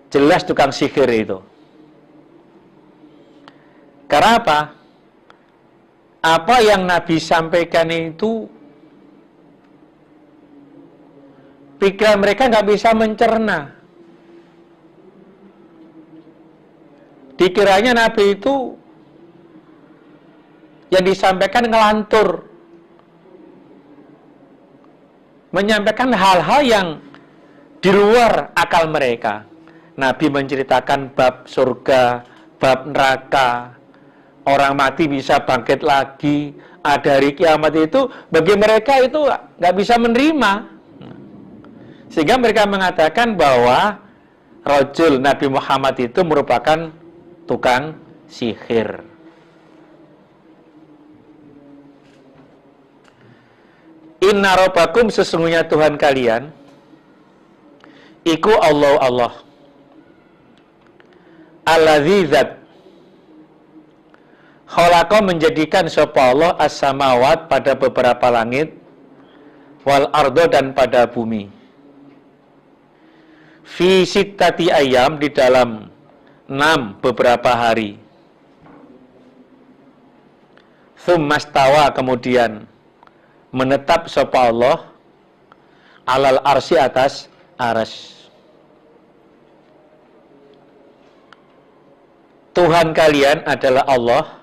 Jelas tukang sihir itu. Karena apa? Apa yang Nabi sampaikan itu pikiran mereka nggak bisa mencerna. Dikiranya Nabi itu yang disampaikan ngelantur, menyampaikan hal-hal yang di luar akal mereka. Nabi menceritakan bab surga, bab neraka, orang mati bisa bangkit lagi, ada hari kiamat. Itu bagi mereka itu nggak bisa menerima. Sehingga mereka mengatakan bahwa rajul Nabi Muhammad itu merupakan tukang sihir. Inna rabbakum, sesungguhnya Tuhan kalian, iku Allah. Alladzi zat, khalaqa, menjadikan sapa Allah as-samawat, pada beberapa langit, wal ardo, dan pada bumi. Fi sittati ayam, di dalam 6 beberapa hari. Tsummastawa, kemudian menetap sapa Allah alal arsy, atas arsy. Tuhan kalian adalah Allah,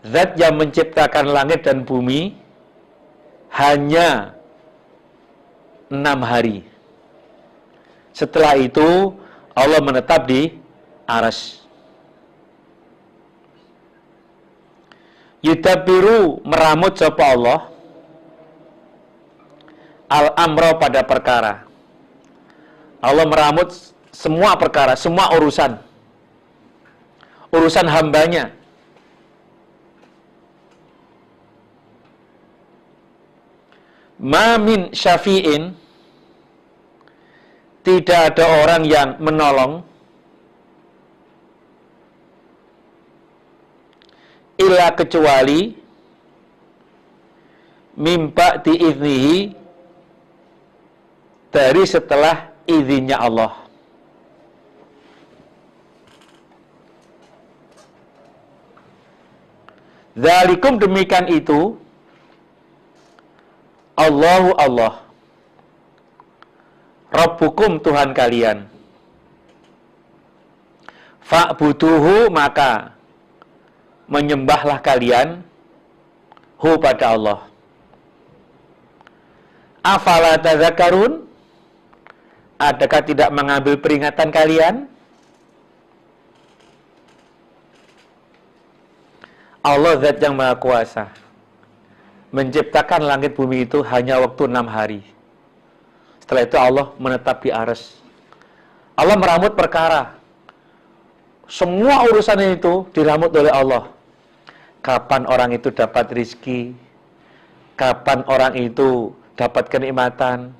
zat yang menciptakan langit dan bumi hanya 6 hari. Setelah itu Allah menetap di arsy. Yudabbiru, meramut sapa Allah al-amra, pada perkara. Allah meramut semua perkara, semua urusan hambanya. Ma min syafi'in, tidak ada orang yang menolong, illa, kecuali, mimba diiznihi, dari setelah izinnya Allah. Dzalikum, demikian itu, Allahu Allah, Rabbukum, Tuhan kalian. Fa'buduhu, maka menyembahlah kalian hu, pada Allah. Afala tadzakarun, adakah tidak mengambil peringatan kalian? Allah zat yang maha kuasa, menciptakan langit bumi itu hanya waktu 6 hari. Setelah itu Allah menetap di arsy. Allah meramut perkara. Semua urusan itu diramut oleh Allah. Kapan orang itu dapat rizki, kapan orang itu dapat kenikmatan,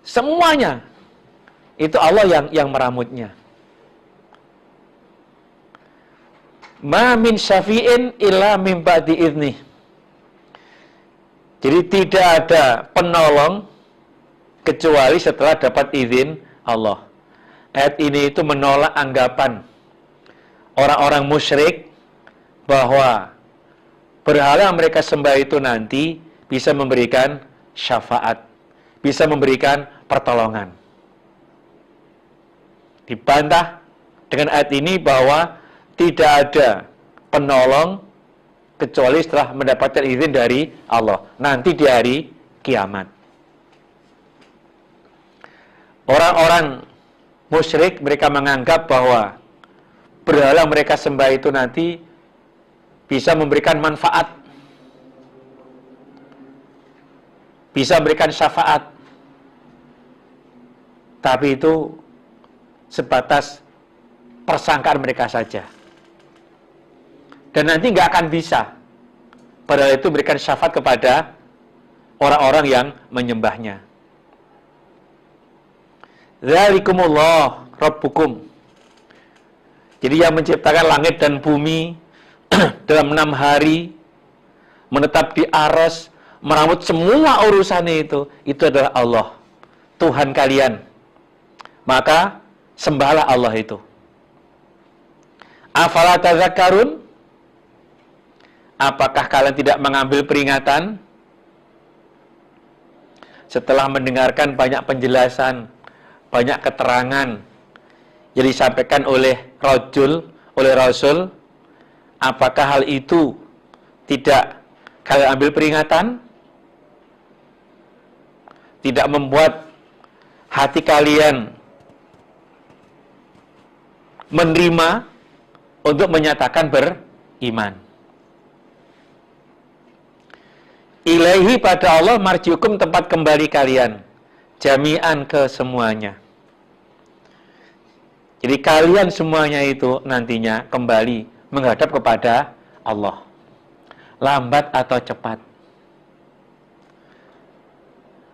semuanya itu Allah yang meramutnya. Ma min syafi'in illa min ba'di idnih. Jadi tidak ada penolong kecuali setelah dapat izin Allah. Ayat ini itu menolak anggapan orang-orang musyrik bahwa berhala yang mereka sembah itu nanti bisa memberikan syafaat, bisa memberikan pertolongan. Dibantah dengan ayat ini bahwa tidak ada penolong kecuali setelah mendapatkan izin dari Allah nanti di hari kiamat. Orang-orang musyrik mereka menganggap bahwa berhala mereka sembah itu nanti bisa memberikan manfaat, bisa memberikan syafaat, tapi itu sebatas persangkaan mereka saja. Dan nanti nggak akan bisa. Padahal itu memberikan syafaat kepada orang-orang yang menyembahnya. Dzalikumullah Rabbukum. Jadi yang menciptakan langit dan bumi dalam 6 hari, menetap di aras, merawat semua urusannya itu adalah Allah, Tuhan kalian. Maka sembahlah Allah itu. Afala tazakkarun? Apakah kalian tidak mengambil peringatan? Setelah mendengarkan banyak penjelasan, banyak keterangan yang disampaikan oleh Rasul, apakah hal itu tidak kalian ambil peringatan? Tidak membuat hati kalian menerima untuk menyatakan beriman. Ilaihi, pada Allah, marjiukum, tempat kembali kalian, jami'an, ke semuanya. Jadi kalian semuanya itu nantinya kembali menghadap kepada Allah, lambat atau cepat.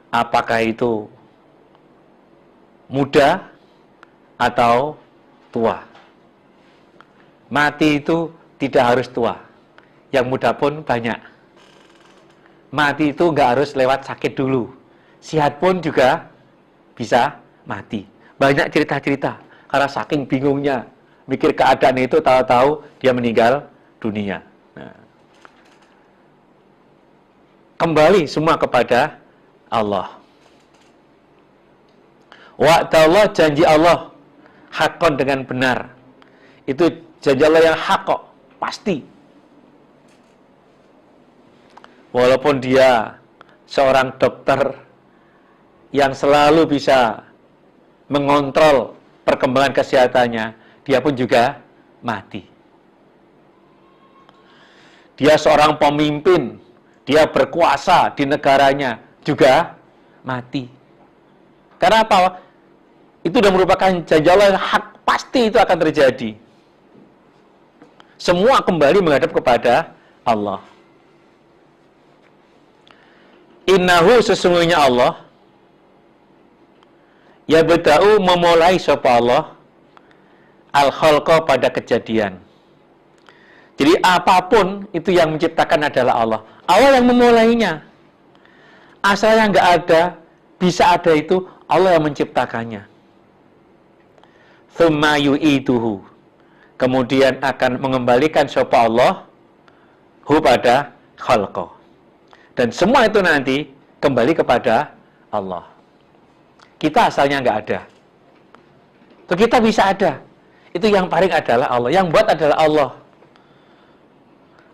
Apakah itu muda atau tua? Mati itu tidak harus tua, yang muda pun banyak. Mati itu nggak harus lewat sakit dulu, sehat pun juga bisa mati. Banyak cerita-cerita, karena saking bingungnya mikir keadaan itu, tahu-tahu dia meninggal dunia. Nah, kembali semua kepada Allah. Wa'dallah, janji Allah, hakon, dengan benar. Itu janji Allah yang hak kok, pasti. Walaupun dia seorang dokter yang selalu bisa mengontrol perkembangan kesehatannya, dia pun juga mati. Dia seorang pemimpin, dia berkuasa di negaranya, juga mati. Karena apa? Itu sudah merupakan janji Allah yang hak, pasti itu akan terjadi. Semua kembali menghadap kepada Allah. Innahu, sesungguhnya Allah, ya beda'u, memulai sapa Allah, al-khalqa, pada kejadian. Jadi apapun itu yang menciptakan adalah Allah. Allah yang memulainya. Asalnya nggak ada, bisa ada, itu Allah yang menciptakannya. Tsumma yu'iduhu, kemudian akan mengembalikan sapa Allah hu, pada khalqa. Dan semua itu nanti kembali kepada Allah. Kita asalnya nggak ada. Itu kita bisa ada. Itu yang paling adalah Allah. Yang buat adalah Allah.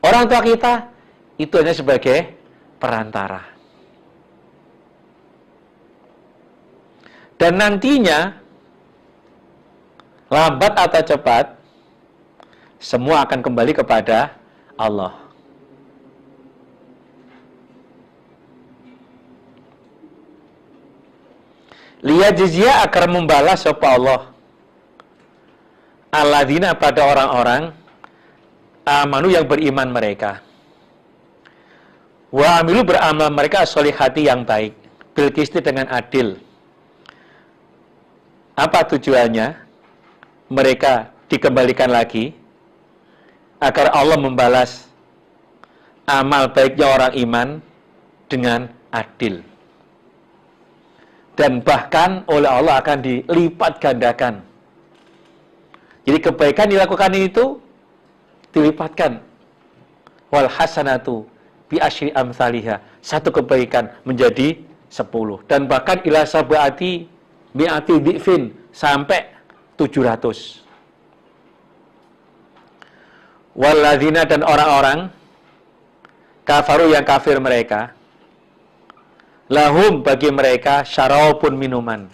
Orang tua kita itu hanya sebagai perantara. Dan nantinya, lambat atau cepat, semua akan kembali kepada Allah. Liyajziya, agar membalas sapa Allah alladzina, pada orang-orang amanu, yang beriman mereka, wa amilu, beramal mereka, sholihati, yang baik, bil qisti, dengan adil. Apa tujuannya? Mereka dikembalikan lagi agar Allah membalas amal baiknya orang iman dengan adil. Dan bahkan oleh Allah akan dilipat gandakan. Jadi kebaikan dilakukan itu dilipatkan. Wal hasanatu bi asyri amsalihha. Satu kebaikan menjadi 10. Dan bahkan ila sab'ati mi'ati dhi'fin, sampai 700. Walladzina dan orang-orang kafaru yang kafir mereka, lahum bagi mereka syarabun minuman,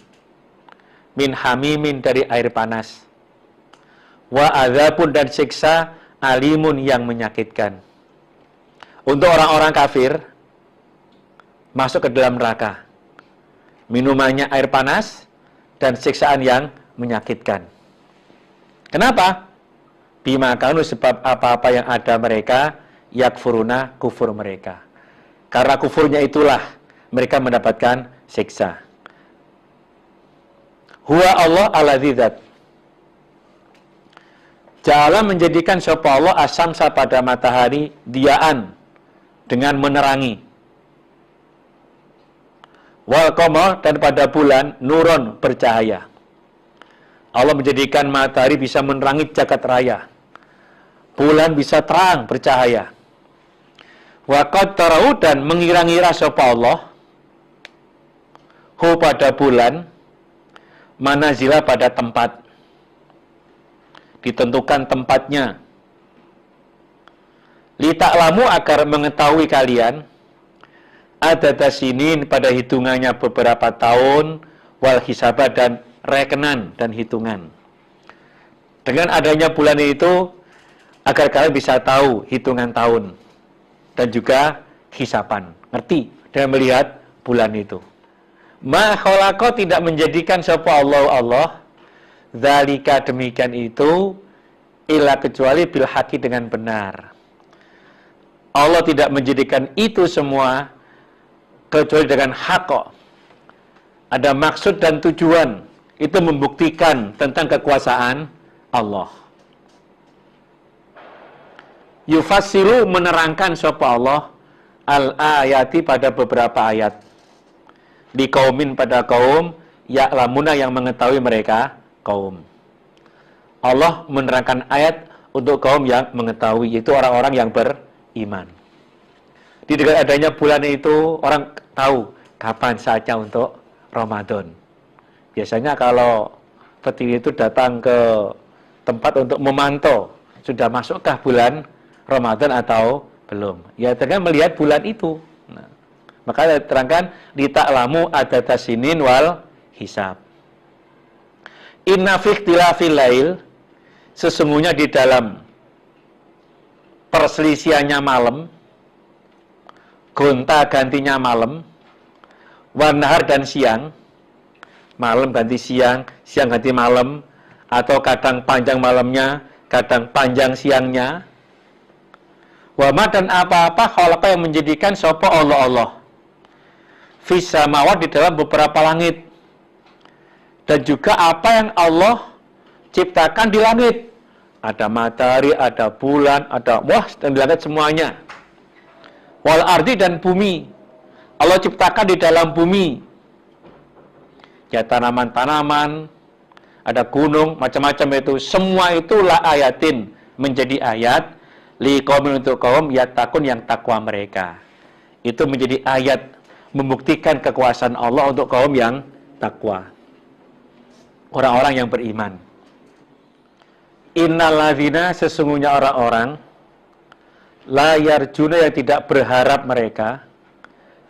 min hamimin dari air panas, wa adzabun dan siksa alimun yang menyakitkan. Untuk orang-orang kafir masuk ke dalam neraka, minumannya air panas dan siksaan yang menyakitkan. Kenapa? Bima kanu, sebab apa-apa yang ada mereka yakfuruna, kufur mereka. Karena kufurnya itulah mereka mendapatkan siksa. Huwa Allah alladzi dzat ja'ala menjadikan sapa Allah asamsa pada matahari diaan dengan menerangi, wal qamar dan pada bulan nuron bercahaya. Allah menjadikan matahari bisa menerangi jagat raya, bulan bisa terang bercahaya. Wa qaddarahu dan mengira-ngira sapa Allah hu pada bulan manazila pada tempat, ditentukan tempatnya. Li ta'lamu agar mengetahui kalian adada sinin pada hitungannya beberapa tahun, wal hisaba dan rekenan dan hitungan. Dengan adanya bulan itu agar kalian bisa tahu hitungan tahun dan juga hisaban, ngerti dan melihat bulan itu. Ma khalaqa tidak menjadikan sapa Allah zalika demikian itu illa kecuali bil haqi dengan benar. Allah tidak menjadikan itu semua kecuali dengan hak. Ada maksud dan tujuan, itu membuktikan tentang kekuasaan Allah. Yufassiru menerangkan sapa Allah al-ayati pada beberapa ayat. Di kaumin pada kaum ya'lamuna yang mengetahui mereka kaum. Allah menerangkan ayat untuk kaum yang mengetahui, yaitu orang-orang yang beriman. Di dekat adanya bulan itu orang tahu kapan saatnya untuk Ramadan. Biasanya kalau petinggi itu datang ke tempat untuk memantau sudah masukkah bulan Ramadan atau belum. Ya dengan melihat bulan itu. Nah, maka diterangkan li ta'lamu adada sinin wal hisab. Inna fi ikhtilafil lail, sesungguhnya di dalam perselisihannya malam, gonta gantinya malam, wanahar dan siang, malam ganti siang, siang ganti malam, atau kadang panjang malamnya, kadang panjang siangnya. Wama dan apa-apa khalaqa yang menjadikan sapa Allah fis samawat di dalam beberapa langit, dan juga apa yang Allah ciptakan di langit. Ada matahari, ada bulan, ada dan di langit semuanya. Wal ardi dan bumi, Allah ciptakan di dalam bumi. Ya tanaman-tanaman, ada gunung, macam-macam itu. Semua itulah ayatin, menjadi ayat li qaumin untuk kaum yattaqun yang takwa mereka. Itu menjadi ayat membuktikan kekuasaan Allah untuk kaum yang takwa. Orang-orang yang beriman. Innalladzina sesungguhnya orang-orang la yarjuna yang tidak berharap mereka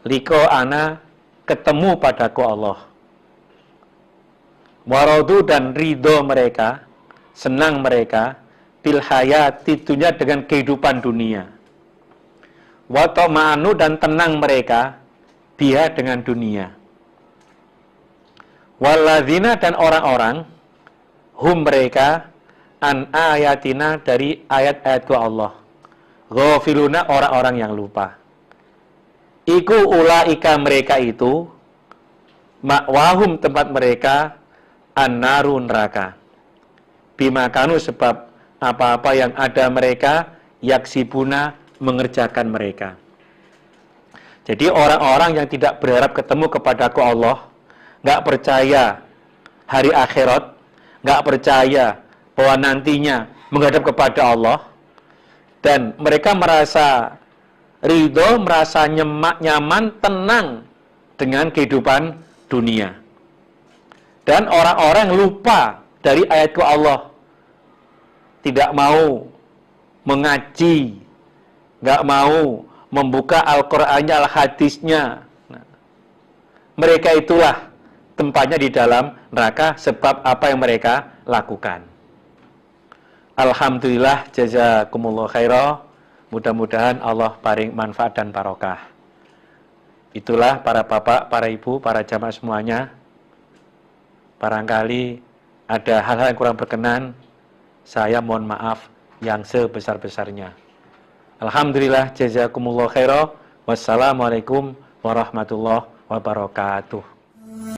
liqa'ana ketemu padaku Allah. Waradu dan ridho mereka, senang mereka bil hayati dunya dengan kehidupan dunia. Wa tama'anu dan tenang mereka biha dengan dunia. Walladzina dan orang-orang hum mereka an ayatina dari ayat-ayatku Allah. Ghafiluna orang-orang yang lupa. Iku ulaika mereka itu ma'wahum tempat mereka an-naru neraka. Bima kanu sebab apa-apa yang ada mereka yaksibuna mengerjakan mereka. Jadi orang-orang yang tidak berharap ketemu kepadaku Allah, nggak percaya hari akhirat, nggak percaya bahwa nantinya menghadap kepada Allah, dan mereka merasa ridho, merasa nyaman, tenang dengan kehidupan dunia. Dan orang-orang lupa dari ayatku Allah, tidak mau mengaji, nggak mau membuka Al-Qur'annya, Al-Hadisnya. Nah, mereka itulah tempatnya di dalam neraka sebab apa yang mereka lakukan. Alhamdulillah, jazakumullah khairah. Mudah-mudahan Allah paring manfaat dan barokah. Itulah para bapak, para ibu, para jamaah semuanya. Barangkali ada hal-hal yang kurang berkenan, saya mohon maaf yang sebesar-besarnya. Alhamdulillah, jazakumullah khairah. Wassalamualaikum warahmatullahi wabarakatuh.